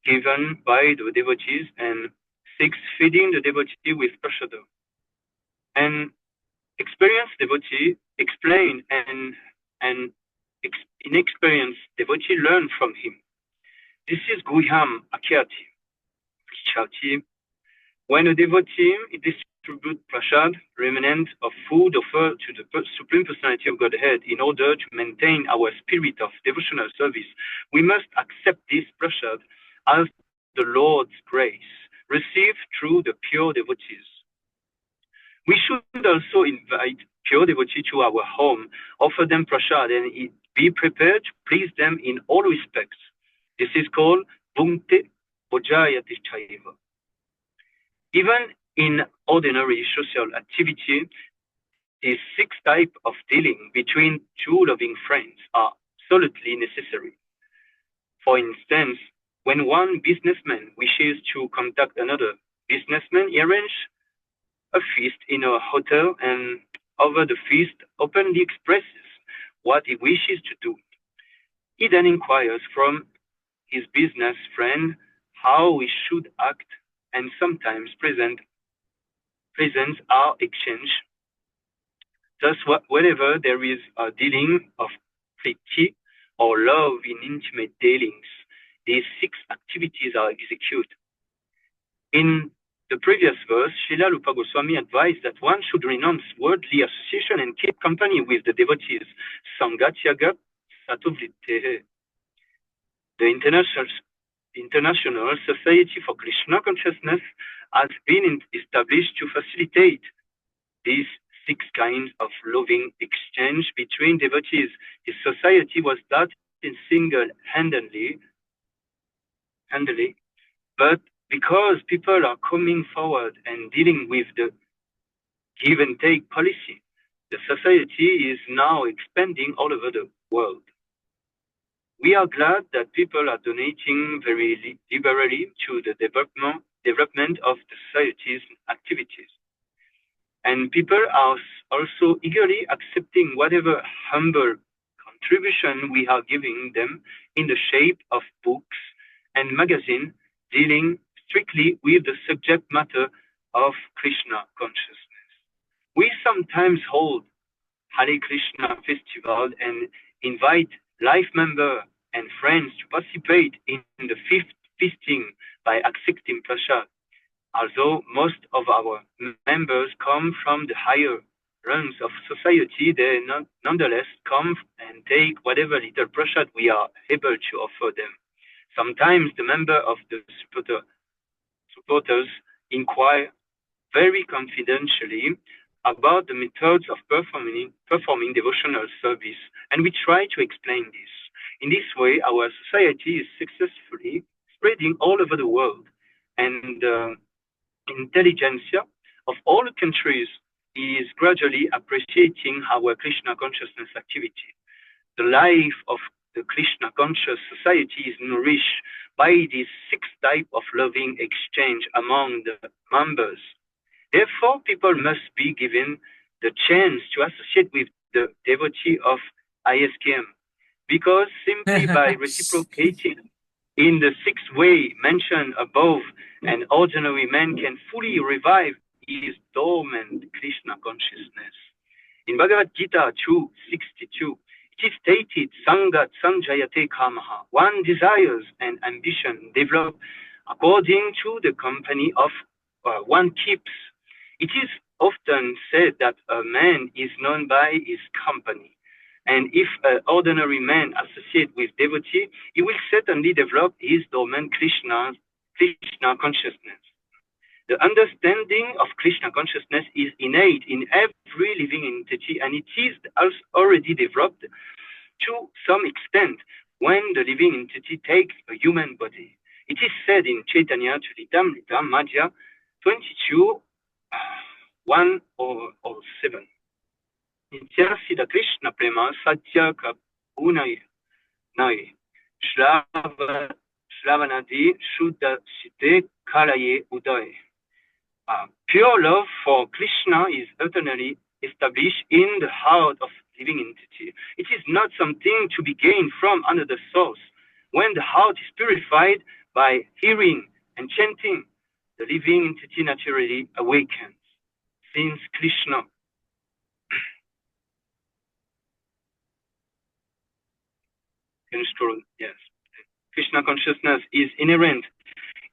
Speaker 4: given by the devotees. And 6. Feeding the devotee with prasadam. An experienced devotee explain and inexperienced devotee learn from him. This is Guhyam Akyati. Chati. When a devotee distributes prasad, remnant of food offered to the Supreme Personality of Godhead in order to maintain our spirit of devotional service, we must accept this prasad as the Lord's grace, received through the pure devotees. We should also invite pure devotees to our home, offer them prasad, and be prepared to please them in all respects. This is called Bhukte Bojayati Chaiva. Even in ordinary social activity, these 6 types of dealing between 2 loving friends are absolutely necessary. For instance, when one businessman wishes to contact another businessman, he arranges a feast in a hotel and over the feast openly expresses what he wishes to do. He then inquires from his business friend how he should act, and sometimes presents are exchanged. Thus, whenever there is a dealing of priti or love in intimate dealings, these 6 activities are executed. In the previous verse, Srila Rupa Goswami advised that one should renounce worldly association and keep company with the devotees. Sangatyaga Satovlitehe. The International Society for Krishna Consciousness has been established to facilitate these 6 kinds of loving exchange between devotees. This society was started single-handedly, but because people are coming forward and dealing with the give and take policy, the society is now expanding all over the world. We are glad that people are donating very liberally to the development of the society's activities. And people are also eagerly accepting whatever humble contribution we are giving them in the shape of books and magazines dealing strictly with the subject matter of Krishna consciousness. We sometimes hold Hare Krishna festival and invite life members and friends to participate in the feasting by accepting prasad. Although most of our members come from the higher rungs of society, they nonetheless come and take whatever little prasad we are able to offer them. Sometimes the member of the supporters inquire very confidentially about the methods of performing devotional service, and we try to explain this. In this way, our society is successfully spreading all over the world, and intelligentsia of all countries is gradually appreciating our Krishna consciousness activity. The life of the Krishna conscious society is nourished by this sixth type of loving exchange among the members. Therefore, people must be given the chance to associate with the devotee of ISKM, because simply by reciprocating in the sixth way mentioned above, an ordinary man can fully revive his dormant Krishna consciousness. In Bhagavad Gita 2:62, it is stated, Sangat Sanjayate Kamaha. One desires and ambition develop according to the company of one keeps. It is often said that a man is known by his company. And if an ordinary man associates with devotee, he will certainly develop his dormant Krishna consciousness. The understanding of Krishna consciousness is innate in every living entity, and it is already developed to some extent when the living entity takes a human body. It is said in Chaitanya Charitamrita Madhya 22, 1 or 7. Nityasida Krishna Prema Satya Kapunai Nai Shravanadi Shuddha Site Kalaye Uday. Pure love for Krishna is eternally established in the heart of living entity. It is not something to be gained from another source. When the heart is purified by hearing and chanting, the living entity naturally awakens. Since Krishna yes, Krishna consciousness is inherent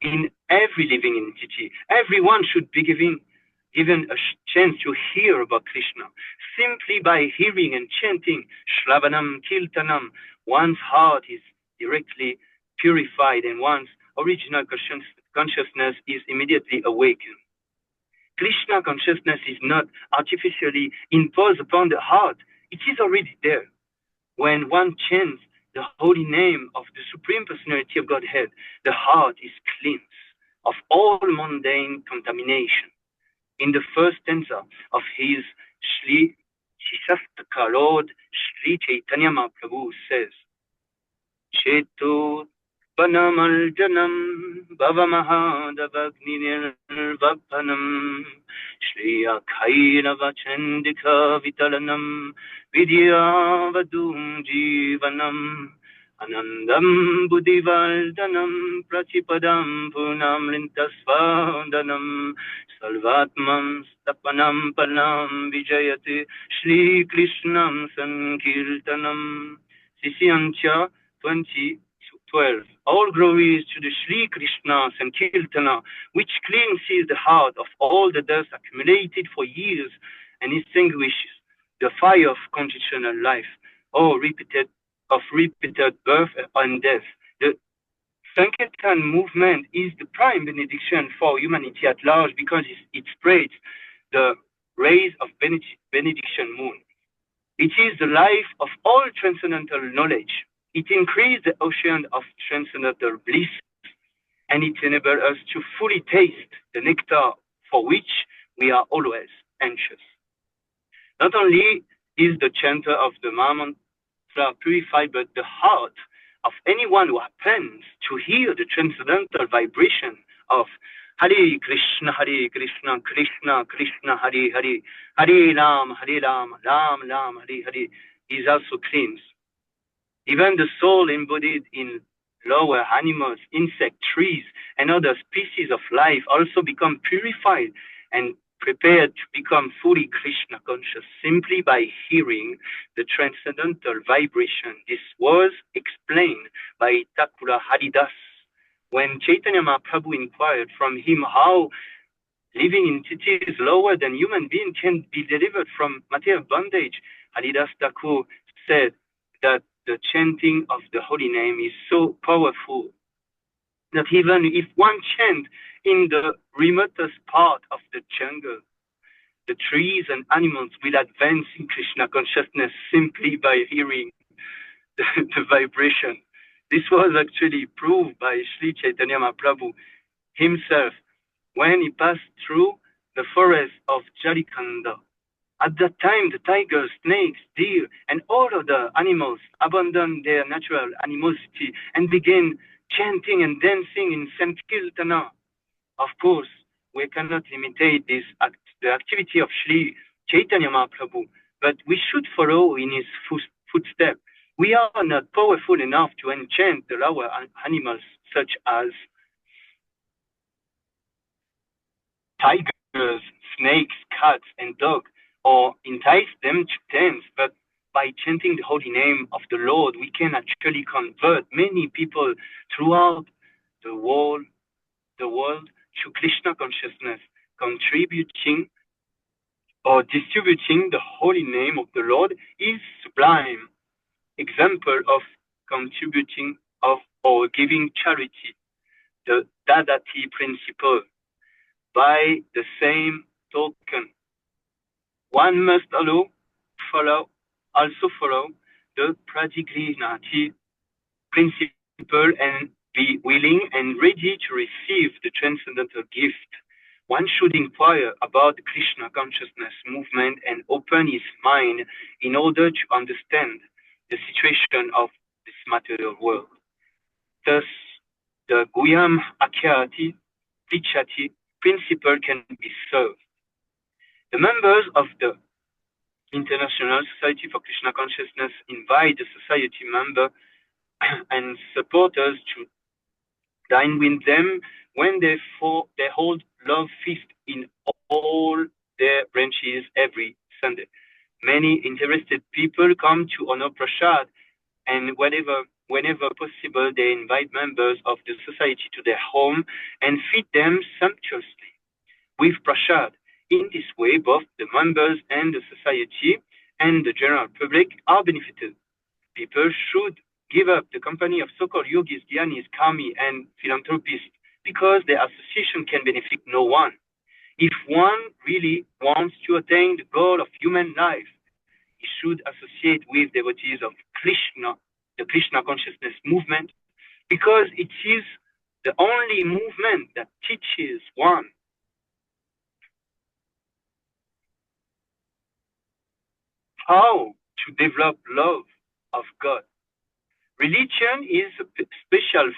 Speaker 4: in every living entity. Everyone should be given a chance to hear about Krishna. Simply by hearing and chanting Shravanam Kirtanam, one's heart is directly purified and one's original consciousness is immediately awakened. Krishna consciousness is not artificially imposed upon the heart. It is already there. When one chants the holy name of the Supreme Personality of Godhead, the heart is cleansed of all mundane contamination. In the first stanza of his Shri Shastaka, Lord Shri Chaitanya Mahaprabhu says, Chetu Panamaljanam Bhavamahadavagninirvappanam Shri Akhairava Chandika Vitalanam Vidyavadum Jivanam Anandam Buddhivaldanam Prachipadam Punam Lintasvadanam Salvatmam Stapanam Panam Vijayate Shri Krishnam Sankirtanam Sisyancha 20:12. All glories to the Shri Krishna Sankirtana, which cleanses the heart of all the dust accumulated for years and extinguishes the fire of conditional life, or repeated birth and death. The Sankirtan movement is the prime benediction for humanity at large because it spreads the rays of benediction moon. It is the life of all transcendental knowledge. It increases the ocean of transcendental bliss. and it enables us to fully taste the nectar for which we are always anxious. Not only is the chanter of the mantra purified, but the heart of anyone who happens to hear the transcendental vibration of Hare Krishna, Krishna Krishna, Hare Hare, Hare Ram, Ram Ram, Hare Hare, is also cleansed. Even the soul embodied in lower animals, insects, trees, and other species of life also become purified and prepared to become fully Krishna conscious simply by hearing the transcendental vibration. This was explained by Thakura Haridas when Chaitanya Mahaprabhu inquired from him how living entities lower than human beings can be delivered from material bondage. Haridas Thakur said that the chanting of the holy name is so powerful that even if one chant in the remotest part of the jungle, the trees and animals will advance in Krishna consciousness simply by hearing the vibration. This was actually proved by Sri Chaitanya Mahaprabhu himself when he passed through the forest of Jarikanda. At that time, the tigers, snakes, deer, and all other animals abandoned their natural animosity and began chanting and dancing in Sankirtana. Of course, we cannot imitate the activity of Sri Chaitanya Mahaprabhu, but we should follow in his footsteps. We are not powerful enough to enchant the lower animals such as tigers, snakes, cats, and dogs, or entice them to dance, but by chanting the holy name of the Lord, we can actually convert many people throughout the world to Krishna consciousness, contributing or distributing the holy name of the Lord is sublime example of contributing of or giving charity, the Dadati principle. By the same token, one must also follow the Pradigrinati principle and be willing and ready to receive the transcendental gift. One should inquire about the Krishna consciousness movement and open his mind in order to understand the situation of this material world. Thus, the Guhyam Akyati Prichati principle can be served. The members of the International Society for Krishna Consciousness invite the society member and supporters to dine with them when they hold love feast in all their branches every Sunday. Many interested people come to honor prasad, and whenever possible, they invite members of the society to their home and feed them sumptuously with prasad. In this way, both the members and the society and the general public are benefited. People should give up the company of so-called yogis, dhyanis, kami, and philanthropists because their association can benefit no one. If one really wants to attain the goal of human life, he should associate with devotees of Krishna, the Krishna consciousness movement, because it is the only movement that teaches one how to develop love of God. Religion is a special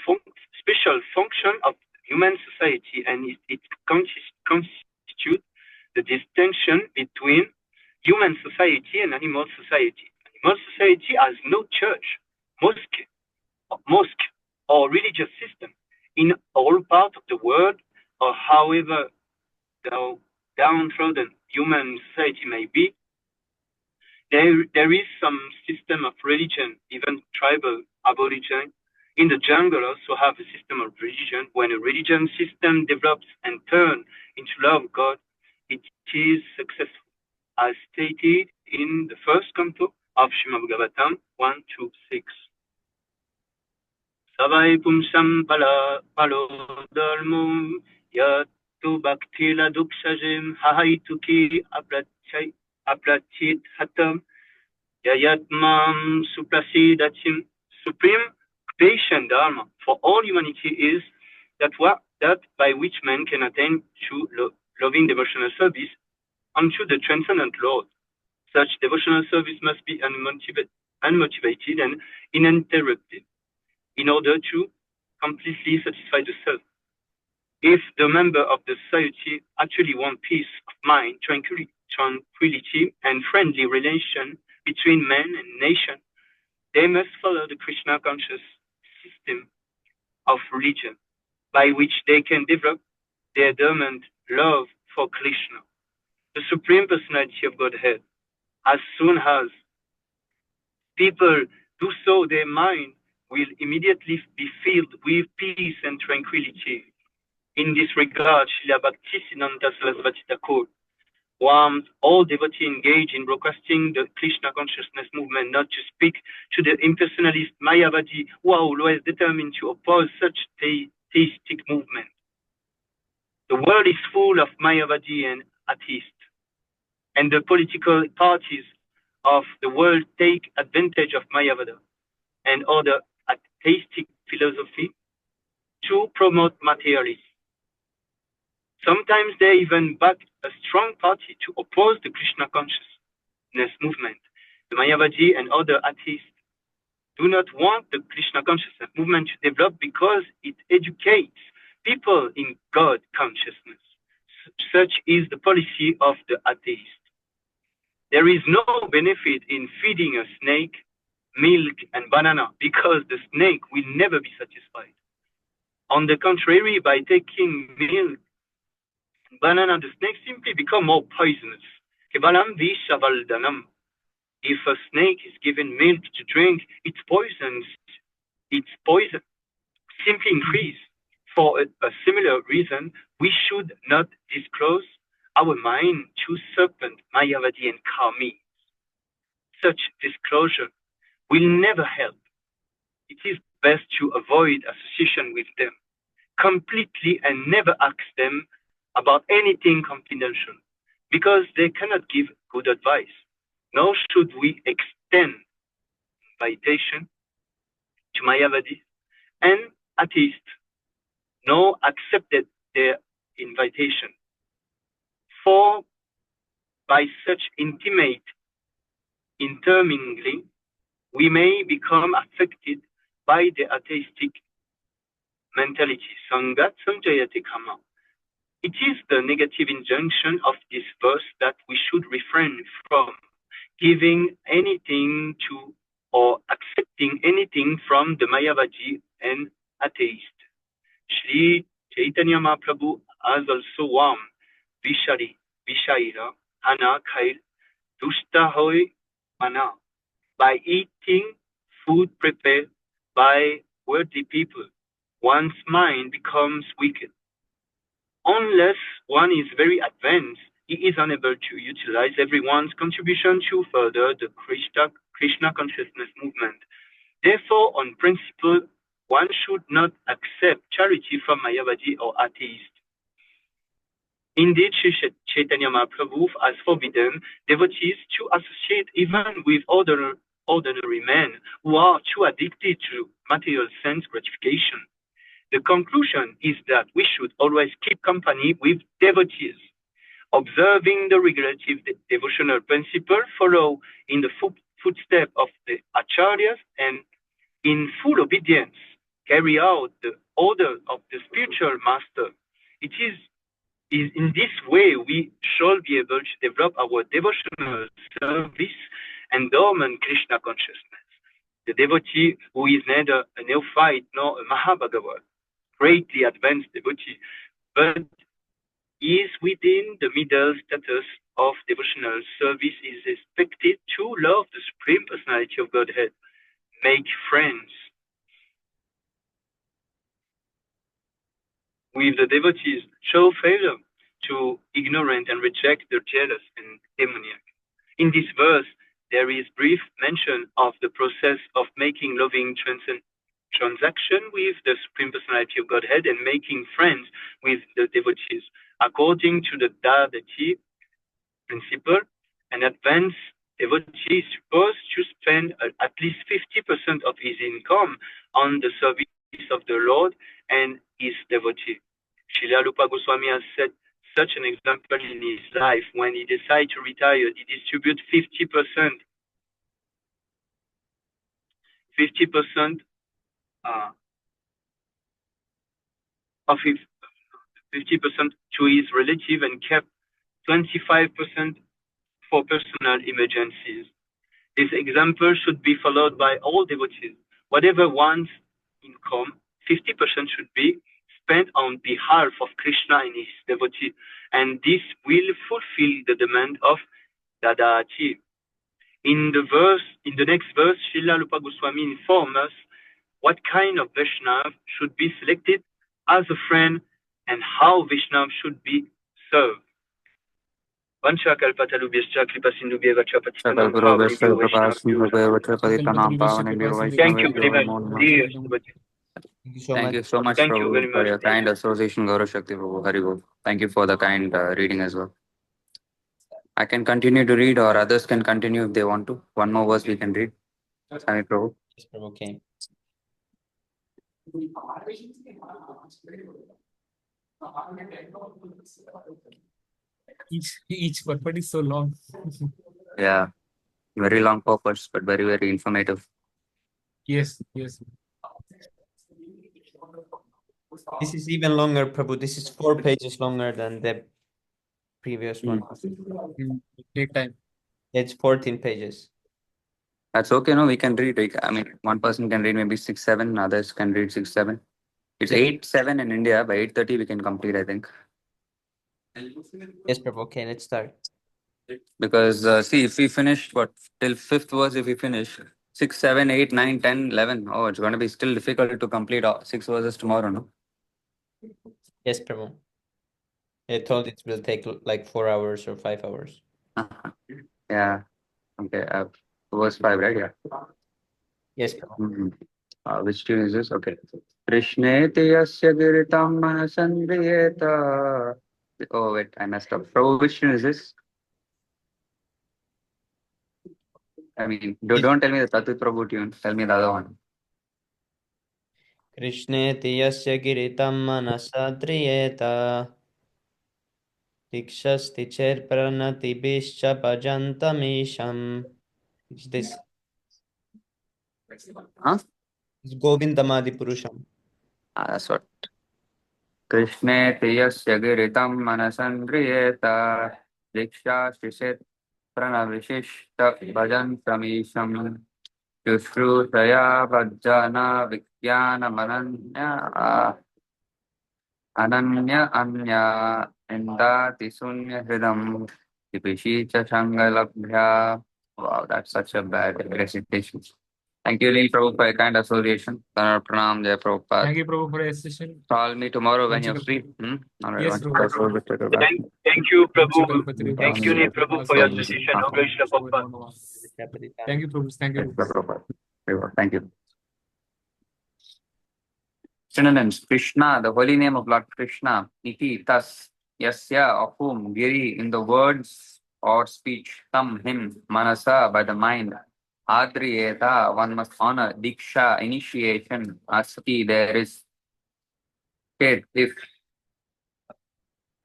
Speaker 4: function of human society, and it constitutes the distinction between human society and animal society. Animal society has no church, mosque, or religious system. In all parts of the world, or however downtrodden human society may be, there is some system of religion, even tribal aborigine. In the jungle also have a system of religion. When a religion system develops and turns into love of God, it is successful, as stated in the first canto of Srimad Bhagavatam 1-6. Savai pumsam palodalmum yatu bhaktila dukshajim hahaituki aplatit hatam yayatmam suprasidatim. Supreme creation dharma for all humanity is that by which man can attain to loving devotional service unto the transcendent Lord. Such devotional service must be unmotivated and uninterrupted in order to completely satisfy the self. If the member of the society actually want peace of mind, tranquility, and friendly relation between man and nation, they must follow the Krishna conscious system of religion, by which they can develop their dormant love for Krishna, the Supreme Personality of Godhead. As soon as people do so, their mind will immediately be filled with peace and tranquility. In this regard, Srila Bhaktisiddhanta Sarasvati Thakur warns all devotees engaged in broadcasting the Krishna consciousness movement not to speak to the impersonalist Mayavadi who are always determined to oppose such theistic movement. The world is full of Mayavadi and atheists, and the political parties of the world take advantage of Mayavada and other atheistic philosophy to promote materialism. Sometimes they even back a strong party to oppose the Krishna consciousness movement. The Mayavadi and other atheists do not want the Krishna consciousness movement to develop because it educates people in God consciousness. Such is the policy of the atheist. There is no benefit in feeding a snake milk and banana because the snake will never be satisfied. On the contrary, by taking milk and banana, the snake simply become more poisonous. Kevalam vishavaldanam. If a snake is given milk to drink, its poison simply increase. For a similar reason, we should not disclose our mind to serpent, Mayavadi, and Kami. Such disclosure will never help. It is best to avoid association with them completely and never ask them about anything confidential, because they cannot give good advice. Nor should we extend invitation to Mayavadi and atheists, nor accepted their invitation. For by such intimate intermingling, we may become affected by the atheistic mentality. Sangat samjayate kama. It is the negative injunction of this verse that we should refrain from giving anything to or accepting anything from the Mayavadi and atheist. Shri Chaitanya Mahaprabhu has also warned Vishaira Hana Khair Dushta Hoy Mana. By eating food prepared by worldly people, one's mind becomes wicked. Unless one is very advanced, he is unable to utilize everyone's contribution to further the Krishna consciousness movement. Therefore, on principle, one should not accept charity from Mayavadi or atheist. Indeed, Chaitanya Mahaprabhu has forbidden devotees to associate even with ordinary men who are too addicted to material sense gratification. The conclusion is that we should always keep company with devotees, observing the regulative devotional principle, follow in the footsteps of the acharyas, and in full obedience carry out the order of the spiritual master. It is in this way we shall be able to develop our devotional service and dormant Krishna consciousness. The devotee who is neither a neophyte nor a Mahabhagavat, greatly advanced devotee, but is within the middle status of devotional service, is expected to love the Supreme Personality of Godhead, make friends with the devotees, show favor to ignorant and reject the jealous and demoniac. In this verse, there is brief mention of the process of making loving transaction with the Supreme Personality of Godhead and making friends with the devotees. According to the Dadati principle, an advanced devotee is supposed to spend at least 50% of his income on the service of the Lord and his devotee. Srila Rupa Goswami has set such an example in his life. When he decided to retire, he distributed 50% of his 50% to his relative and kept 25% for personal emergencies. This example should be followed by all devotees. Whatever one's income, 50% should be spent on behalf of Krishna and his devotee, and this will fulfill the demand of Dadati. In the next verse, Srila Rupa Goswami informs us what kind of Vaishnav should be selected as a friend and how Vaishnav should be served. Vanchakalpatarubhyascha kripasindubhyeva cha patitanam pavanebhyo Vaishnavabhyo. Thank you very much, dear devotee.
Speaker 2: Thank you so
Speaker 3: Thank
Speaker 2: much.
Speaker 3: you so much,
Speaker 4: Thank you
Speaker 3: Prabhu,
Speaker 4: very
Speaker 3: for
Speaker 4: much.
Speaker 3: your kind association, Gaurav Shakti Prabhu. Hari Bol. Thank you for the kind reading as well. I can continue to read, or others can continue if they want to. One more verse we can read. Swami Prabhu.
Speaker 2: Yes, Prabhu, okay.
Speaker 5: Each purport is so long.
Speaker 3: Yeah, very long purpose, but very, very informative.
Speaker 5: Yes, yes.
Speaker 2: This is even longer, Prabhu. This is 4 pages longer than the previous one.
Speaker 5: Take time.
Speaker 2: It's 14 pages.
Speaker 3: That's okay, no? We can read. I mean, one person can read maybe 6, 7, others can read 6, 7. It's 8, 7 in India. By 8:30 we can complete, I think.
Speaker 2: Yes, Prabhu. Okay, let's start.
Speaker 3: Because see, if we finish till 5th verse, if we finish 6, 7, 8, 9, 10, 11, oh, it's going to be still difficult to complete all 6 verses tomorrow, no?
Speaker 2: Yes, Prabhu. I told it will take like 4 hours or 5 hours.
Speaker 3: Yeah. Okay. Verse 5, right? Yeah.
Speaker 2: Yes, Prabhu.
Speaker 3: Which tune is this? Okay. Krishneti yasya giritam manasandriyeta. Oh, wait, I messed up. Prabhu, which tune is this? I mean, don't tell me the Tatu Prabhu tune. Tell me the other one.
Speaker 2: Krishneti yasya giritam manasadriyeta dikshasti cherpranati bischa bhajantamisham. It's this.
Speaker 3: Huh?
Speaker 2: It's Govindamadi Purusham.
Speaker 3: That's what. Krishneti yasya giritam manasandriyeta diksha shishet pranavishishta bhajantamisham Shushrutaya Vajjana Vikyana Mananya Ananya Anya Indati Sunya Hridam Dipishicha Shangalabhya. Wow, that's such a bad recitation. Thank you, Lee Prabhu, for your kind association. Pranam, Jai Prabhupada.
Speaker 5: Thank you, Prabhu, for your session.
Speaker 3: Call me tomorrow when you're free. All right,
Speaker 5: Yes,
Speaker 3: Prabhu.
Speaker 4: Thank you, Prabhu. Thank you, Neil Prabhu, for your association.
Speaker 5: Thank you, Prabhu. Thank you.
Speaker 3: Thank you. Synonyms: Krishna, the holy name of Lord Krishna. Iti, thus, yasya, of whom, giri, in the words or speech, tam, him, manasa, by the mind, adriyeta, one must honor, diksha, initiation, asti, there is, ket, if,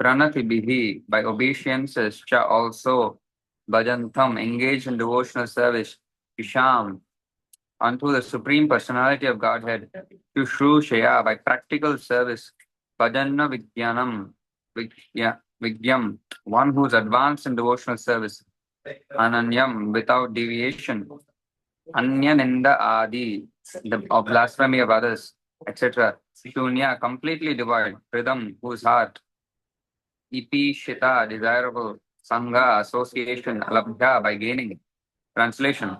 Speaker 3: pranati bihi, by obeisances, cha, also, bhajantam, engage in devotional service, isham, unto the Supreme Personality of Godhead, Shushrooshaya, by practical service, Bhajanna Vijnanam, Vigyam, one who is advanced in devotional service, Ananyam, without deviation, Anyaninda Adi, of blasphemy of others, etc. Shunya, completely devoid, Hridam, whose heart, Ipi Shita, desirable, Sangha, association, Labdha, by gaining. Translation: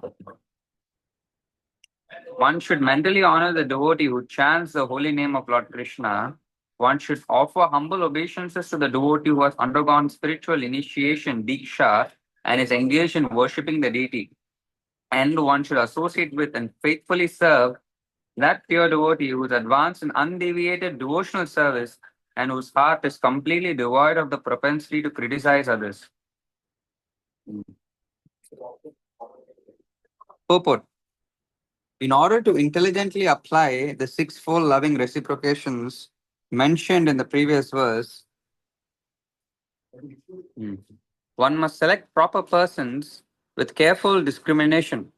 Speaker 3: one should mentally honor the devotee who chants the holy name of Lord Krishna. One should offer humble obeisances to the devotee who has undergone spiritual initiation, Diksha, and is engaged in worshipping the deity. And one should associate with and faithfully serve that pure devotee who is advanced in undeviated devotional service and whose heart is completely devoid of the propensity to criticize others. Purport. In order to intelligently apply the sixfold loving reciprocations mentioned in the previous verse, one must select proper persons with careful discrimination.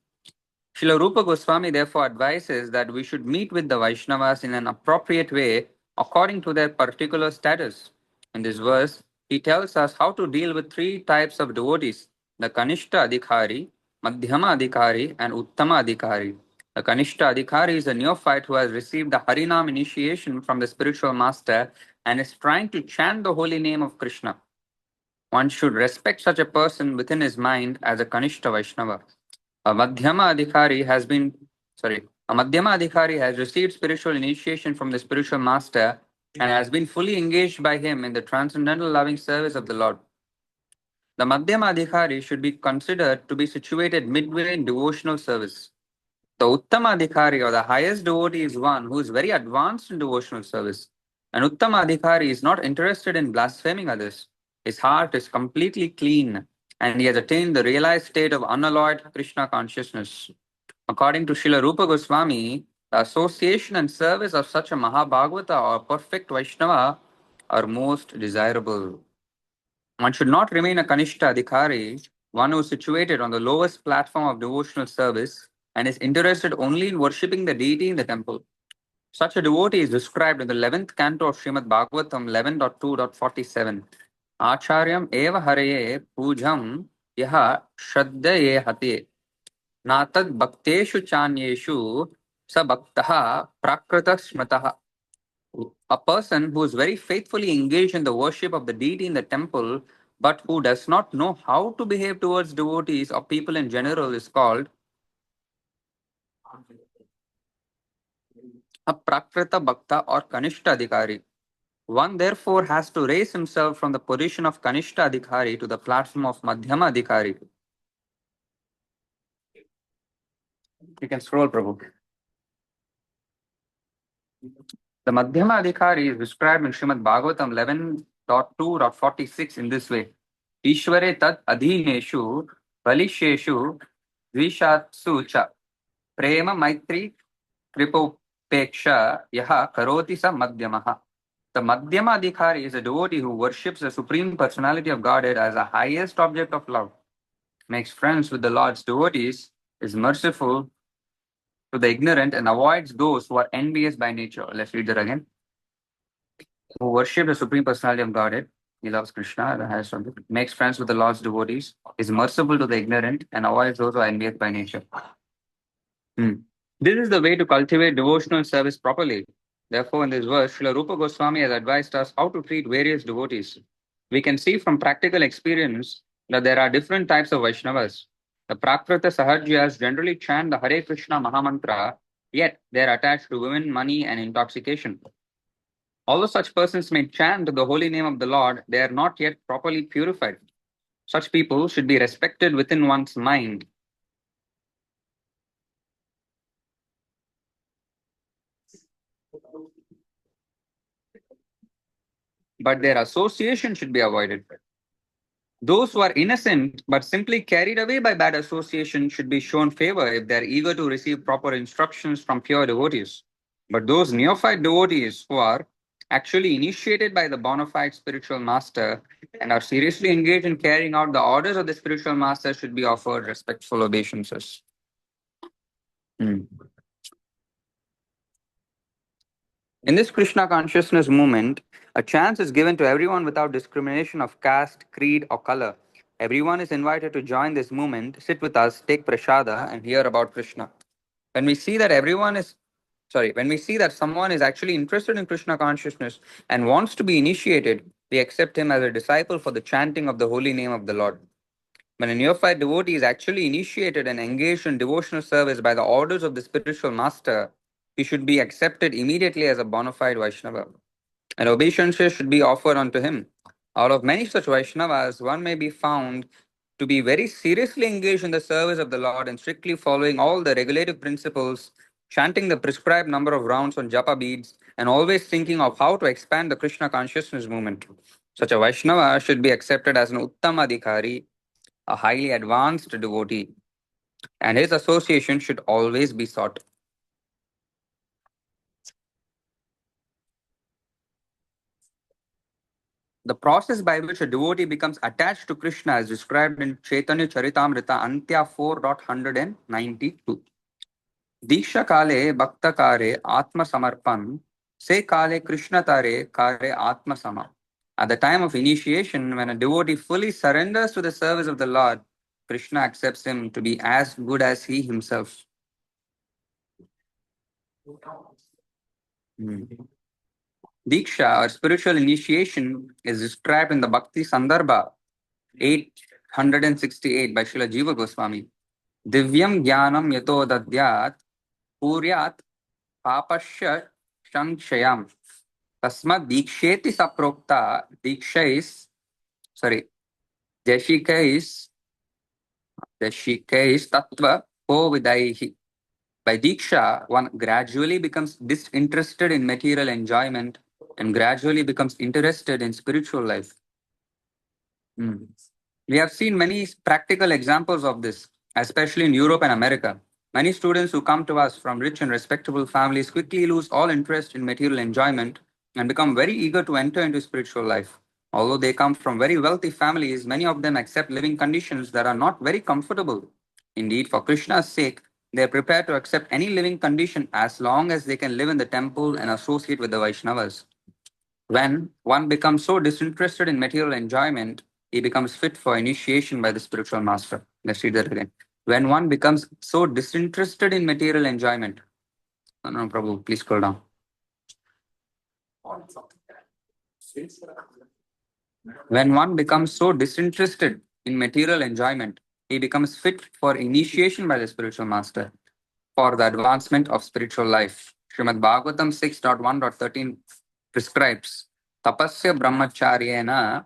Speaker 3: Srila Rupa Goswami therefore advises that we should meet with the Vaishnavas in an appropriate way according to their particular status. In this verse, he tells us how to deal with three types of devotees: the Kanishta Adhikari, Madhyama Adhikari, and Uttama Adhikari. The Kanishta Adhikari is a neophyte who has received the Harinam initiation from the spiritual master and is trying to chant the holy name of Krishna. One should respect such a person within his mind as a Kanishta Vaishnava. A Madhyama Adhikari has received spiritual initiation from the spiritual master and has been fully engaged by him in the transcendental loving service of the Lord. The Madhyama Adhikari should be considered to be situated midway in devotional service. The Uttama Adhikari, or the highest devotee, is one who is very advanced in devotional service. An Uttama Adhikari is not interested in blaspheming others. His heart is completely clean and he has attained the realized state of unalloyed Krishna consciousness. According to Srila Rupa Goswami, the association and service of such a Mahabhagavata or perfect Vaishnava are most desirable. One should not remain a Kanishta Adhikari, one who is situated on the lowest platform of devotional service and is interested only in worshipping the deity in the temple. Such a devotee is described in the 11th canto of Srimad Bhagavatam 11.2.47. Acharyam eva haraye pujam yaha shraddhaye hate natad bhakteshu chanyeshu sa bhaktaha prakrita smataha. A person who is very faithfully engaged in the worship of the deity in the temple, but who does not know how to behave towards devotees or people in general, is called a Prakrita Bhakta or Kanishta Adhikari. One therefore has to raise himself from the position of Kanishta Adhikari to the platform of Madhyama Adhikari. You can scroll, Prabhu. The Madhyama Adhikari is described in Srimad Bhagavatam 11.2.46 in this way. Ishvare tat adhineshu balisheshu dvishatsu cha prema maitri kripopeksha yaha karoti sa madhyamaha. The Madhyama Adhikari is a devotee who worships the Supreme Personality of Godhead as the highest object of love, makes friends with the Lord's devotees, is merciful to the ignorant, and avoids those who are envious by nature. Let's read that again. Who worship the Supreme Personality of Godhead, he loves Krishna, the highest object, makes friends with the Lord's devotees, is merciful to the ignorant, and avoids those who are envious by nature. This is the way to cultivate devotional service properly. Therefore, in this verse, Srila Rupa Goswami has advised us how to treat various devotees. We can see from practical experience that there are different types of Vaishnavas. The Prakrita Sahajyas generally chant the Hare Krishna Mahamantra, yet they are attached to women, money, and intoxication. Although such persons may chant the holy name of the Lord, they are not yet properly purified. Such people should be respected within one's mind. But their association should be avoided. Those who are innocent but simply carried away by bad association should be shown favor if they are eager to receive proper instructions from pure devotees. But those neophyte devotees who are actually initiated by the bona fide spiritual master and are seriously engaged in carrying out the orders of the spiritual master should be offered respectful obeisances. In this Krishna consciousness movement, a chance is given to everyone without discrimination of caste, creed, or color. Everyone is invited to join this movement, sit with us, take prasada, and hear about Krishna. When we see that someone is actually interested in Krishna consciousness and wants to be initiated, we accept him as a disciple for the chanting of the holy name of the Lord. When a neophyte devotee is actually initiated and engaged in devotional service by the orders of the spiritual master, he should be accepted immediately as a bona fide Vaishnava. And obeisances should be offered unto him. Out of many such Vaishnavas, one may be found to be very seriously engaged in the service of the Lord and strictly following all the regulative principles, chanting the prescribed number of rounds on japa beads, and always thinking of how to expand the Krishna consciousness movement. Such a Vaishnava should be accepted as an Uttama Adhikari, a highly advanced devotee, and his association should always be sought. The process by which a devotee becomes attached to Krishna is described in Chaitanya Charitamrita Antya 4.192. Diksha kale bhakta kare atma samarpan, se kale Krishna tare kare atma sama. At the time of initiation, when a devotee fully surrenders to the service of the Lord, Krishna accepts him to be as good as he himself. Diksha or spiritual initiation is described in the Bhakti Sandarbha 868 by Srila Jiva Goswami. Divyam Jnanam Yato Dadyat Puryat Papasya Shankshayam Tasma Diksheti Saprokta Deshikais Tattva Kovidaihi. By Diksha, one gradually becomes disinterested in material enjoyment and gradually becomes interested in spiritual life. We have seen many practical examples of this, especially in Europe and America. Many students who come to us from rich and respectable families quickly lose all interest in material enjoyment and become very eager to enter into spiritual life. Although they come from very wealthy families, many of them accept living conditions that are not very comfortable. Indeed, for Krishna's sake, they are prepared to accept any living condition as long as they can live in the temple and associate with the Vaishnavas. When one becomes so disinterested in material enjoyment, he becomes fit for initiation by the spiritual master. Let's read that again. When one becomes so disinterested in material enjoyment, no, Prabhu, please scroll down. When one becomes so disinterested in material enjoyment, he becomes fit for initiation by the spiritual master for the advancement of spiritual life. Srimad Bhagavatam 6.1.13 prescribes tapasya brahmacharyena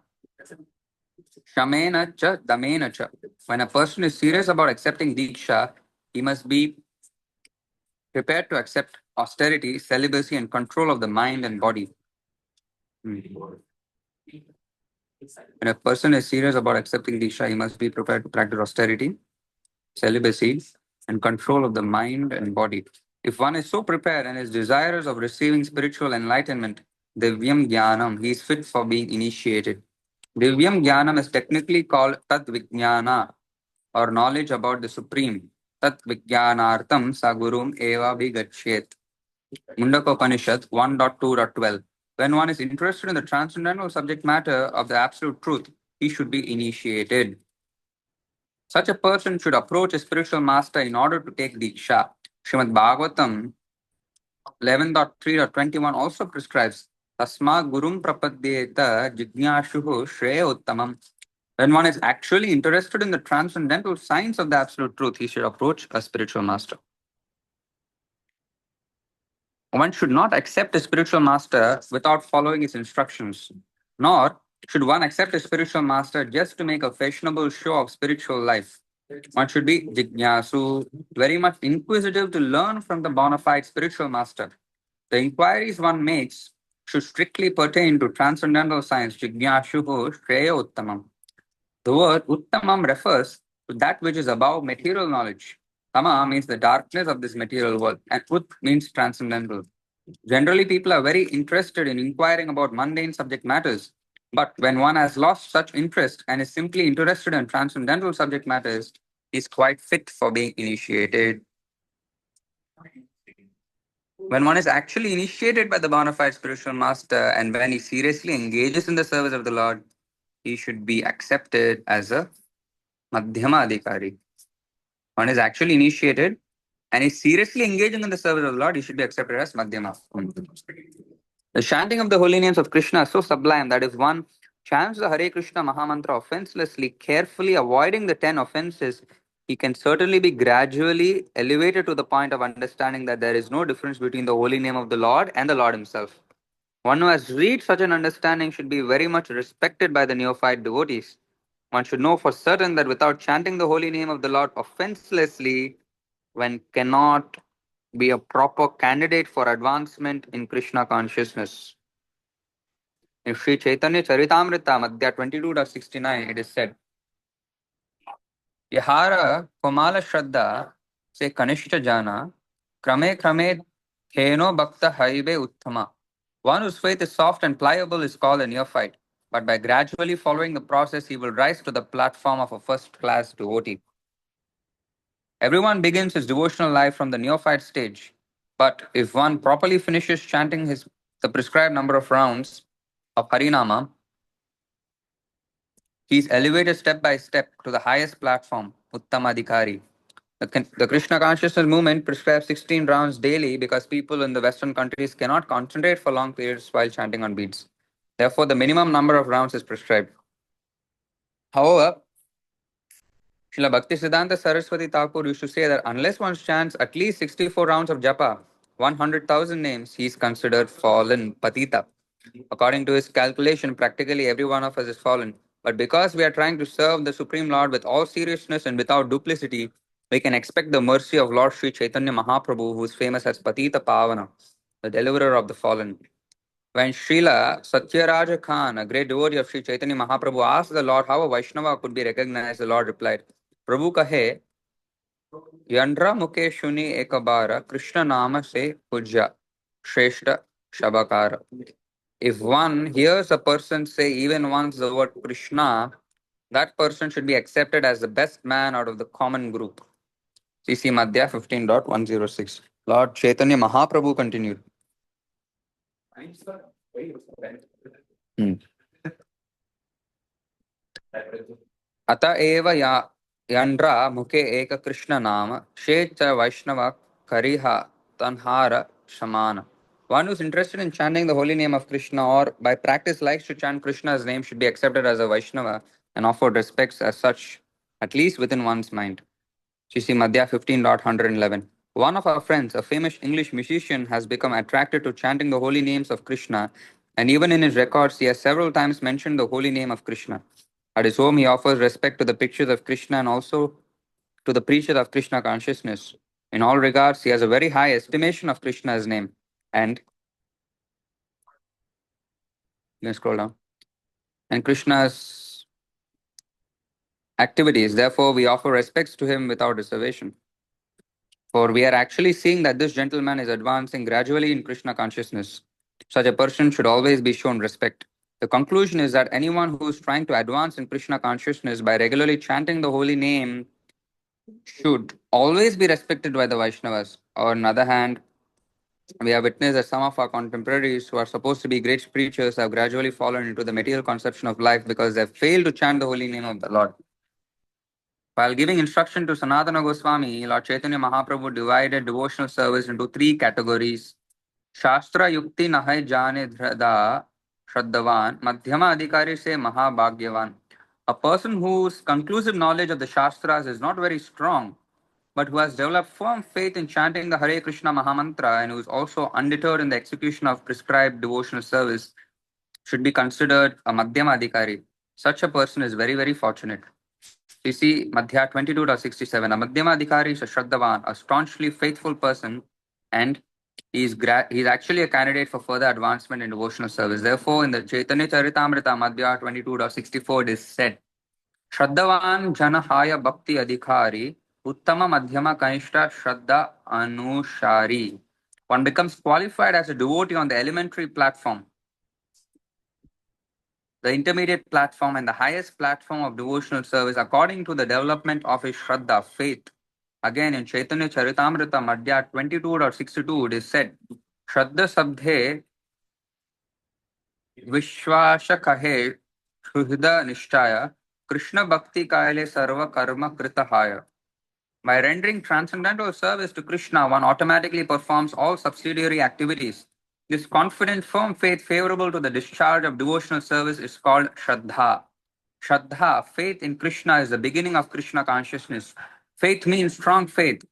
Speaker 3: shamena cha damena cha. When a person is serious about accepting Diksha, he must be prepared to accept austerity, celibacy, and control of the mind and body. When a person is serious about accepting Diksha, he must be prepared to practice austerity, celibacy, and control of the mind and body. If one is so prepared and is desirous of receiving spiritual enlightenment, Divyam Jnanam, he is fit for being initiated. Divyam Jnanam is technically called Tat Vijnana, or knowledge about the Supreme. Tat Vijnanartam Sagurum Eva Vigachet. Mundakopanishad 1.2.12. When one is interested in the transcendental subject matter of the absolute truth, he should be initiated. Such a person should approach a spiritual master in order to take Diksha. Srimad Bhagavatam 11.3.21 also prescribes Tasma Gurum Prapadyeta Jignashuhu Shreya Uttamam. When one is actually interested in the transcendental science of the absolute truth, he should approach a spiritual master. One should not accept a spiritual master without following his instructions, nor should one accept a spiritual master just to make a fashionable show of spiritual life. One should be jignasu, very much inquisitive to learn from the bona fide spiritual master. The inquiries one makes should strictly pertain to transcendental science, jignashuhu shreya uttamam. The word uttamam refers to that which is above material knowledge. Tama means the darkness of this material world, and ut means transcendental. Generally, people are very interested in inquiring about mundane subject matters. But when one has lost such interest and is simply interested in transcendental subject matters, he is quite fit for being initiated. When one is actually initiated by the bona fide spiritual master and when he seriously engages in the service of the Lord, he should be accepted as a Madhyama Adhikari. One is actually initiated and is seriously engaging in the service of the Lord, he should be accepted as Madhyama. The chanting of the holy names of Krishna is so sublime that if one chants the Hare Krishna Mahamantra offenselessly, carefully avoiding the 10 offenses, he can certainly be gradually elevated to the point of understanding that there is no difference between the holy name of the Lord and the Lord himself. One who has reached such an understanding should be very much respected by the neophyte devotees. One should know for certain that without chanting the holy name of the Lord offenselessly, one cannot be a proper candidate for advancement in Krishna consciousness. In Sri Chaitanya Charitamrita, Madhya 22.69, it is said, Yahara Komala Shraddha se Kanishta Jana, Krame Krame Theno Bhakta Haibe Uttama. One whose faith is soft and pliable is called a neophyte. but by gradually following the process, he will rise to the platform of a first-class devotee. Everyone begins his devotional life from the neophyte stage, but if one properly finishes chanting the prescribed number of rounds of Harinama, he is elevated step by step to the highest platform, Uttamadhikari. The Krishna consciousness movement prescribes 16 rounds daily because people in the Western countries cannot concentrate for long periods while chanting on beats. Therefore, the minimum number of rounds is prescribed. However, Srila Bhaktisiddhanta Saraswati Thakur used to say that unless one chants at least 64 rounds of japa, 100,000 names, he is considered fallen, patita. According to his calculation, practically every one of us is fallen. But because we are trying to serve the Supreme Lord with all seriousness and without duplicity, we can expect the mercy of Lord Sri Chaitanya Mahaprabhu, who is famous as Patita Pavana, the deliverer of the fallen. When Srila Satyaraja Khan, a great devotee of Sri Chaitanya Mahaprabhu, asked the Lord how a Vaishnava could be recognized, the Lord replied, Prabhu kahe, Yandra Muke Shuni Ekabara, Krishna Nama se Puja, Shreshta Shabakara. If one hears a person say even once the word Krishna, that person should be accepted as the best man out of the common group. CC Madhya 15.106. Lord Chaitanya Mahaprabhu continued. Hmm. अत एव यंड्रा मुखे एक कृष्ण नाम शेच वैष्णव करिह तन्हार shaman. One who is interested in chanting the holy name of Krishna or by practice likes to chant Krishna's name should be accepted as a Vaishnava and offered respects as such, at least within one's mind. CC Madhya 15.111. One of our friends, a famous English musician, has become attracted to chanting the holy names of Krishna, and even in his records, he has several times mentioned the holy name of Krishna. At his home, he offers respect to the pictures of Krishna and also to the preacher of Krishna consciousness. In all regards, he has a very high estimation of Krishna's name. And let's scroll down. And Krishna's activities. Therefore, we offer respects to him without reservation. For we are actually seeing that this gentleman is advancing gradually in Krishna consciousness. Such a person should always be shown respect. The conclusion is that anyone who is trying to advance in Krishna consciousness by regularly chanting the holy name should always be respected by the Vaishnavas. Or on the other hand, we have witnessed that some of our contemporaries who are supposed to be great preachers have gradually fallen into the material conception of life because they have failed to chant the holy name of the Lord. While giving instruction to Sanatana Goswami, Lord Chaitanya Mahaprabhu divided devotional service into three categories. Shastra Yukti Nahai Jane Dhrada Shraddavan, Madhyama Adhikari se Mahabhagyavan. A person whose conclusive knowledge of the Shastras is not very strong, but who has developed firm faith in chanting the Hare Krishna Mahamantra and who is also undeterred in the execution of prescribed devotional service, should be considered a Madhyama Adhikari. Such a person is very, very fortunate. CC Madhya 22.67. A Madhyama Adhikari is a Shraddavan, a staunchly faithful person, and he's actually a candidate for further advancement in devotional service. Therefore, in the Chaitanya Charitamrita Madhya 22.64, it is said, Shraddavan Janahaya Bhakti Adhikari, Uttama Madhyama Kanishta Shraddha Anushari. One becomes qualified as a devotee on the elementary platform, the intermediate platform, and the highest platform of devotional service according to the development of his Shraddha, faith. Again, in Chaitanya Charitamrita Madhya 22.62, it is said, Shraddha Sabdhe Vishwasha Kahe Shuhida Nishtaya Krishna Bhakti Kaile Sarva Karma Kritahaya. By rendering transcendental service to Krishna, one automatically performs all subsidiary activities. This confident, firm faith favorable to the discharge of devotional service is called Shraddha. Shraddha, faith in Krishna, is the beginning of Krishna consciousness. Faith means strong faith.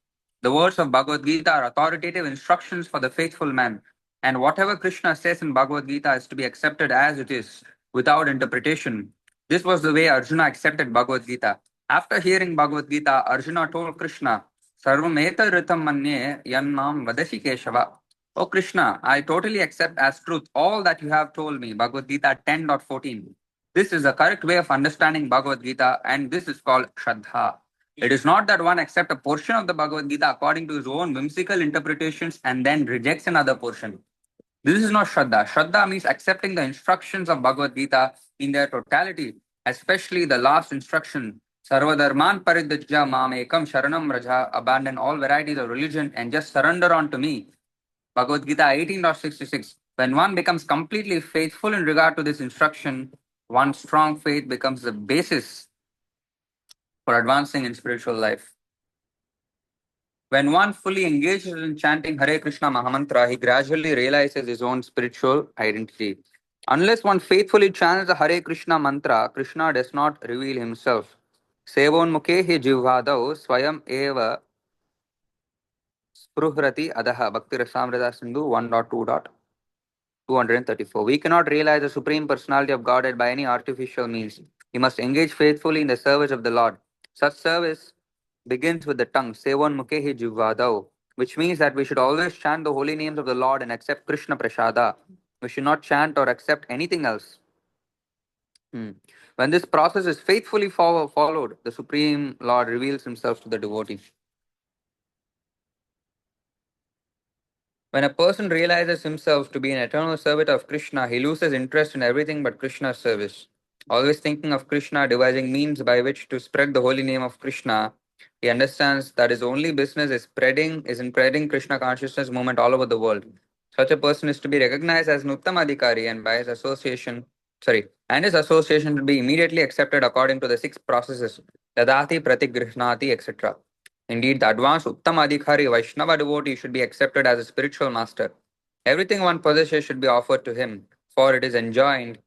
Speaker 3: The words of Bhagavad Gita are authoritative instructions for the faithful man. And whatever Krishna says in Bhagavad Gita is to be accepted as it is, without interpretation. This was the way Arjuna accepted Bhagavad Gita. After hearing Bhagavad Gita, Arjuna told Krishna, Sarvam eta ritam manye yannam vadasi keshava. Oh Krishna, I totally accept as truth all that you have told me. Bhagavad Gita 10.14. This is the correct way of understanding Bhagavad Gita, and this is called Shraddha. It is not that one accepts a portion of the Bhagavad Gita according to his own whimsical interpretations and then rejects another portion. This is not Shraddha. Shraddha means accepting the instructions of Bhagavad Gita in their totality, especially the last instruction. Sarvadharman paridajya mamekam sharanam raja. Abandon all varieties of religion and just surrender unto me. Bhagavad Gita 18.66. When one becomes completely faithful in regard to this instruction, one's strong faith becomes the basis for advancing in spiritual life. When one fully engages in chanting Hare Krishna Mahamantra, he gradually realizes his own spiritual identity. Unless one faithfully chants the Hare Krishna mantra, Krishna does not reveal himself. Sevon mukhe hi jivhadau swayam eva spruhrati adaha. Bhakti Rasamrita Sindhu 1.2.234. We cannot realize the Supreme Personality of Godhead by any artificial means. We must engage faithfully in the service of the Lord. Such service begins with the tongue, Sevon Mukehi Jivvadau, which means that we should always chant the holy names of the Lord and accept Krishna Prasada. We should not chant or accept anything else. When this process is faithfully followed, the Supreme Lord reveals himself to the devotee. When a person realizes himself to be an eternal servant of Krishna, he loses interest in everything but Krishna's service. Always thinking of Krishna, devising means by which to spread the holy name of Krishna, he understands that his only business is in spreading Krishna consciousness movement all over the world. Such a person is to be recognized as an Uttamadhikari and by his association, his association to be immediately accepted according to the 6 processes, Dadati, Pratigrihnati, etc. Indeed, the advanced Uttamadhikari Vaishnava devotee should be accepted as a spiritual master. Everything one possesses should be offered to him, for it is enjoined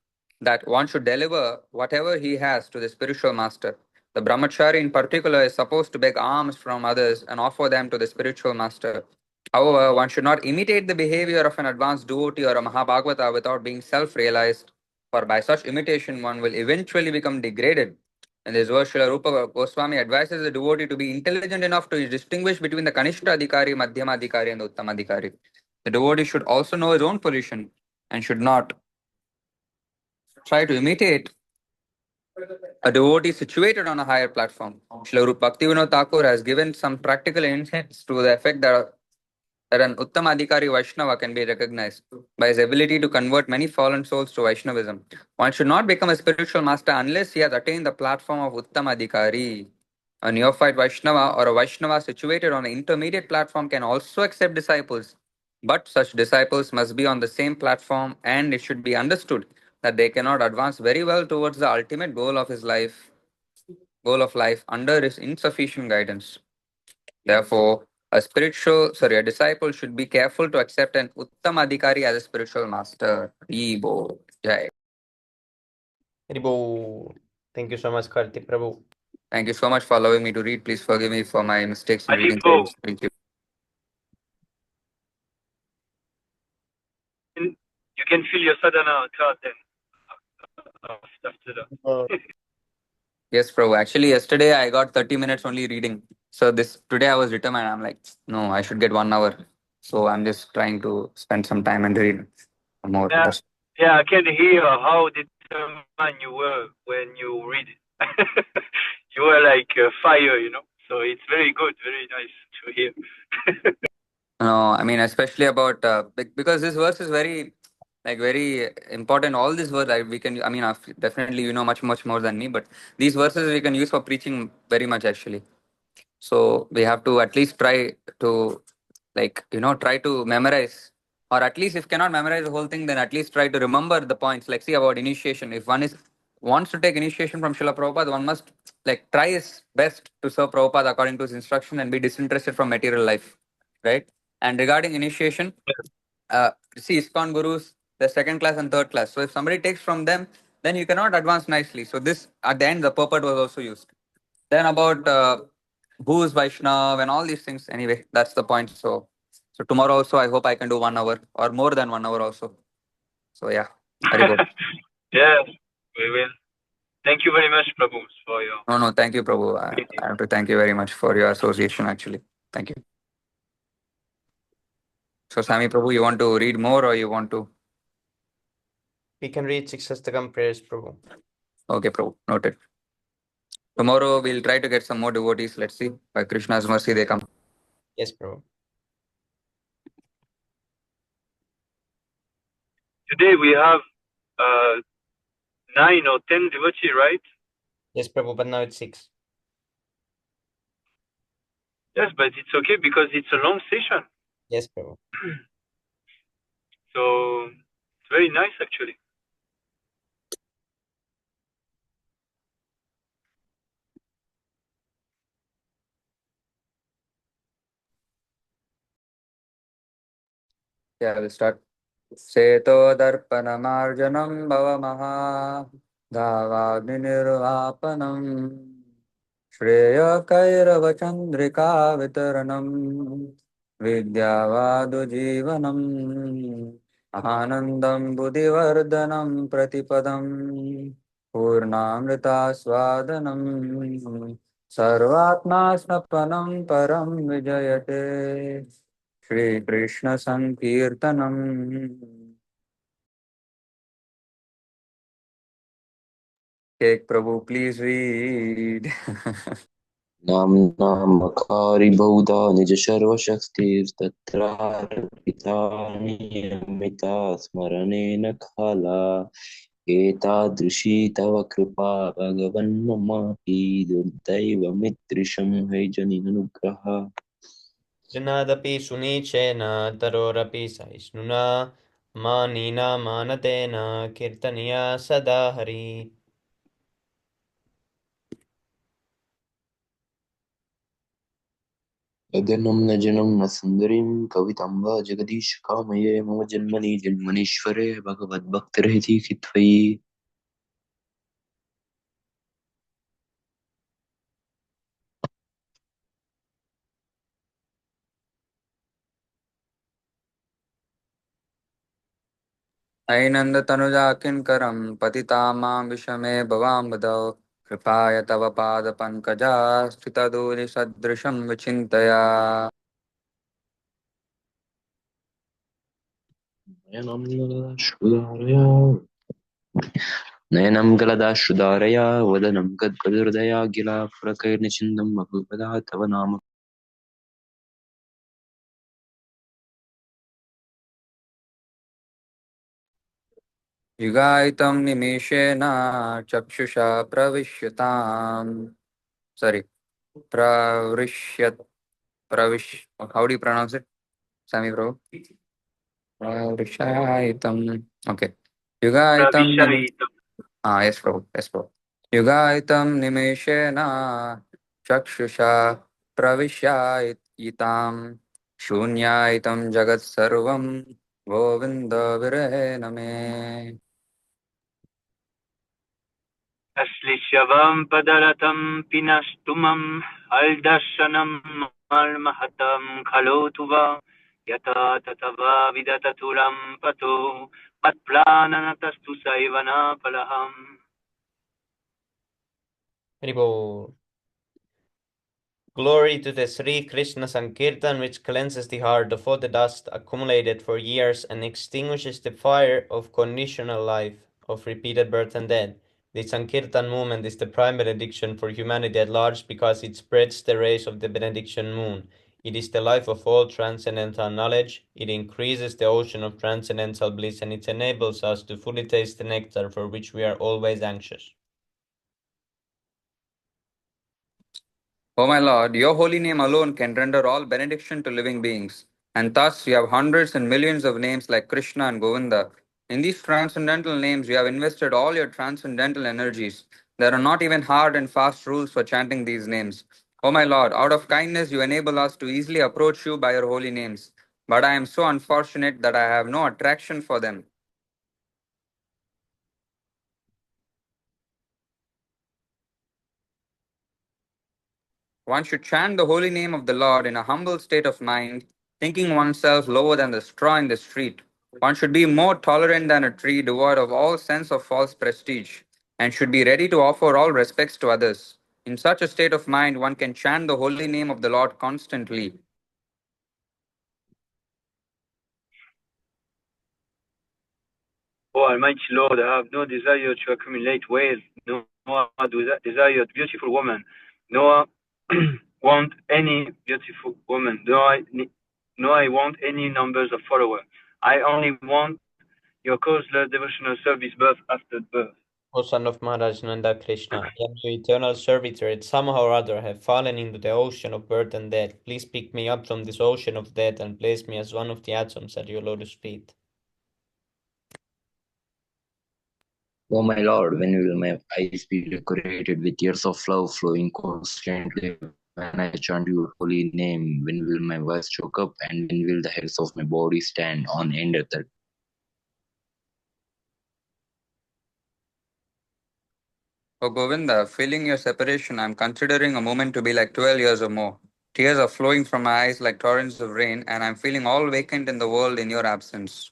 Speaker 3: that one should deliver whatever he has to the spiritual master. The brahmachari in particular is supposed to beg alms from others and offer them to the spiritual master. However, one should not imitate the behavior of an advanced devotee or a Mahabhagavata without being self-realized, for by such imitation one will eventually become degraded. In this verse, Srila Rupa Goswami advises the devotee to be intelligent enough to distinguish between the Kanishta Adhikari, Madhyama Adhikari, and the Uttama Adhikari. The devotee should also know his own position and should not try to imitate a devotee situated on a higher platform. Srila Rupa Bhaktivinoda Thakur has given some practical insights to the effect that an Uttama Adhikari Vaishnava can be recognized by his ability to convert many fallen souls to Vaishnavism. One should not become a spiritual master unless he has attained the platform of Uttama Adhikari. A neophyte Vaishnava or a Vaishnava situated on an intermediate platform can also accept disciples, but such disciples must be on the same platform, and it should be understood that they cannot advance very well towards the ultimate goal of life under his insufficient guidance. Therefore, a disciple should be careful to accept an Uttam Adhikari as a spiritual master. Ebo. Jai.
Speaker 2: Haribo. Thank you so much, Kartik Prabhu.
Speaker 3: Thank you so much for allowing me to read. Please forgive me for my mistakes in reading.
Speaker 4: Haribo.
Speaker 3: Thank you.
Speaker 4: You can feel your sadhana card then after that.
Speaker 3: Yes, Prabhu. Actually, yesterday I got 30 minutes only reading. So today I was determined. I'm like, no, I should get 1 hour. So I'm just trying to spend some time and read more.
Speaker 4: Yeah, I can hear how determined you were when you read it. You were like fire, So it's very good, very nice to hear.
Speaker 3: No, I mean, especially about because this verse is very important. All these words we can. I mean, definitely you know much more than me, but these verses we can use for preaching very much actually. So we have to at least try to try to memorize, or at least if cannot memorize the whole thing, then at least try to remember the points. Like see about initiation. If one wants to take initiation from Srila Prabhupada, one must try his best to serve Prabhupada according to his instruction and be disinterested from material life, right? And regarding initiation, see ISKCON gurus, the second class and third class. So if somebody takes from them, then you cannot advance nicely. So this at the end, the purport was also used. Then about who is Vaishnav and all these things. Anyway, that's the point. So tomorrow also, I hope I can do 1 hour or more than 1 hour also. So yeah, Haribol.
Speaker 4: Yes, we will. Thank you very much, Prabhu, for your.
Speaker 3: No, thank you, Prabhu. I have to thank you very much for your association. Actually, thank you. So Sami Prabhu, you want to read more or you want to?
Speaker 2: We can read 6 Astakam prayers, Prabhu.
Speaker 3: Okay, Prabhu, noted. Tomorrow we'll try to get some more devotees. Let's see. By Krishna's mercy, they come.
Speaker 2: Yes, Prabhu.
Speaker 4: today we have 9 or 10 devotees, right?
Speaker 2: Yes, Prabhu, but now it's 6.
Speaker 4: Yes, but it's okay because it's a long session.
Speaker 2: Yes, Prabhu.
Speaker 4: So it's very nice actually.
Speaker 3: Yeah, we'll start. Seto darpanamarjanam bhavamaha dhavagnirvapanam श्रेयकैरवचन्द्रिका वितरणम् विद्यावादुजीवनम् आनन्दं बुद्धिवर्धनं प्रतिपदम् पूर्णामृतास्वादनम् सर्वात्मा स्नपनं परं विजयते श्रीकृष्णसङ्कीर्तनम्. Cake Prabhu, please read.
Speaker 1: नाम्नामकारी बहुधा निजशर्वशक्तिस्तत्रार्पिता नियमिता स्मरणेन खाला एतादृशी तव कृपा भगवन्ममापि दुर्दैवमिदृशं हैजनिननुग्रह
Speaker 2: त्रिनादपि सुनीचेन तरोरपि सहिष्णुना मानिना मानतेन कीर्तनीया सदा हरि.
Speaker 1: गगनं न जनं न सुन्दरीं कवितां वा जगदीश कामये मम जन्मनि जन्मनीश्वरे भगवद्भक्तिरहिति त्वयि
Speaker 3: ऐनन्दतनुजा किङ्करं पतितां मां विषमे भवाम्बदौ कृपाय तव पादपङ्कजा स्थितधूलिसदृशं विचिन्तया
Speaker 1: नयनं गलदाश्रुधारया वदनं गद्गदहृदया गिला पुलकैर्निचिन्दं मधुपदा तव नाम
Speaker 3: युगायितं निमेषेण चक्षुषा प्रविश्यताम् sorry pravrishyat pravish how do you pronounce it, Sami bro? Pravrishayitam. Okay. Yugayitam
Speaker 4: Pravisharita.
Speaker 3: yes bro, yes bro. Yugayitam nimeshena chakshusha pravishayitam shunyayitam jagat sarvam govinda virahe name.
Speaker 4: Aslishavam padaratam pinastumam aldarshanam malmahatam khalotuva yata tatava vidataturam pato matplananatastu saivana palaham.
Speaker 2: Haribo. Glory to the Sri Krishna Sankirtan, which cleanses the heart of all the dust accumulated for years and extinguishes the fire of conditional life, of repeated birth and death. The Sankirtan movement is the prime benediction for humanity at large because it spreads the rays of the benediction moon. It is the life of all transcendental knowledge. It increases the ocean of transcendental bliss, and it enables us to fully taste the nectar for which we are always anxious.
Speaker 3: O my Lord, your holy name alone can render all benediction to living beings, and thus you have hundreds and millions of names like Krishna and Govinda. In these transcendental names, you have invested all your transcendental energies. There are not even hard and fast rules for chanting these names. O my Lord, out of kindness, you enable us to easily approach you by your holy names. But I am so unfortunate that I have no attraction for them. One should chant the holy name of the Lord in a humble state of mind, thinking oneself lower than the straw in the street. One should be more tolerant than a tree, devoid of all sense of false prestige, and should be ready to offer all respects to others. In such a state of mind, one can chant the holy name of the Lord constantly.
Speaker 4: O Almighty Lord, I have no desire to accumulate wealth, nor desire beautiful woman, nor want any beautiful woman, nor I want any numbers of followers. I only want your causeless devotional service birth after birth.
Speaker 2: O son of Maharaj Nanda Krishna, I am your eternal servitor, and somehow or other have fallen into the ocean of birth and death. Please pick me up from this ocean of death and place me as one of the atoms at your lotus feet.
Speaker 1: O my Lord, when will my eyes be decorated with tears of love flowing constantly when I chant your holy name? When will my voice choke up, and when will the hairs of my body stand on end at the
Speaker 3: Oh Govinda, feeling your separation, I'm considering a moment to be like 12 years or more. Tears are flowing from my eyes like torrents of rain, and I'm feeling all vacant in the world in your absence.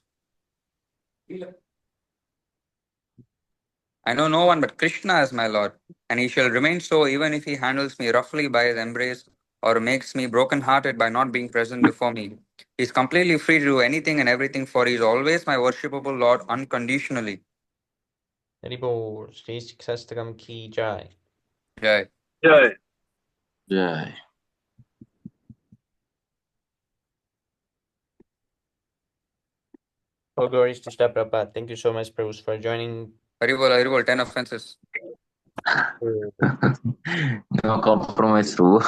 Speaker 3: I know no one but Krishna as my Lord, and he shall remain so even if he handles me roughly by his embrace or makes me broken-hearted by not being present before me. He is completely free to do anything and everything, for he is always my worshipable Lord unconditionally.
Speaker 2: Haribol, Sri Shikshastakam ki jai.
Speaker 3: Jai.
Speaker 4: Jai.
Speaker 1: Jai.
Speaker 2: All glories to Shri Prabhupada. Thank you so much, Prabhus, for joining.
Speaker 3: Haribol, 10 offenses.
Speaker 1: No compromise, bro.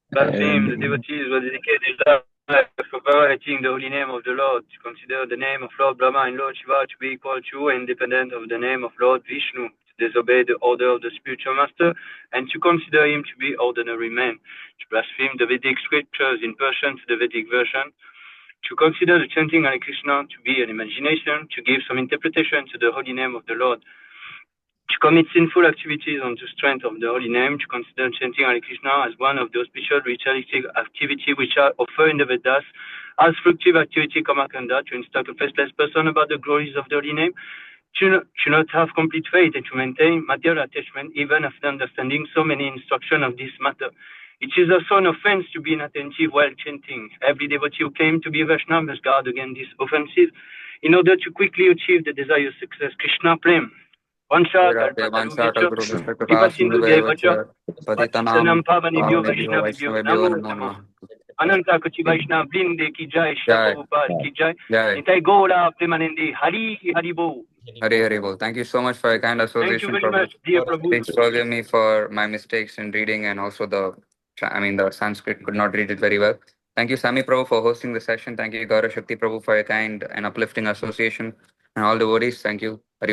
Speaker 4: Blaspheme, the devotees were dedicated their life for venerating the holy name of the Lord, to consider the name of Lord Brahma and Lord Shiva to be equal to and independent of the name of Lord Vishnu, to disobey the order of the spiritual master, and to consider him to be ordinary man, to blaspheme the Vedic scriptures in Persian to the Vedic version, to consider the chanting Hare Krishna to be an imagination, to give some interpretation to the holy name of the Lord, to commit sinful activities on the strength of the holy name, to consider chanting Hare Krishna as one of those special ritualistic activities which are offered in the Vedas as fructive activity Kamakanda, to instruct a faithless person about the glories of the holy name, to not have complete faith and to maintain material attachment even after understanding so many instructions of this matter. It is also an offense to be inattentive while chanting. Every devotee who claims to be a Vaishnava must guard against this offensive in order to quickly achieve the desired success. Krishna Prem. Vancha kalpataruvyascha kripa sindhu devacha patitanam pavanebhyo vaishnavibhyo namo namo. Ananta Kochi Vaishnava Blinde ki jai, Shri Prabhupada ki jai. Nitai Gaura Premanande Hari Hari Bo.
Speaker 3: Haribol. Thank you so much for your kind
Speaker 4: Thank you
Speaker 3: association,
Speaker 4: very
Speaker 3: Prabhu.
Speaker 4: much, dear Prabhu.
Speaker 3: Please forgive me for my mistakes in reading and also the Sanskrit could not read it very well. Thank you, Sami Prabhu, for hosting the session. Thank you, Gaura Shakti Prabhu, for your kind and uplifting association. And all devotees, thank you. Haribol.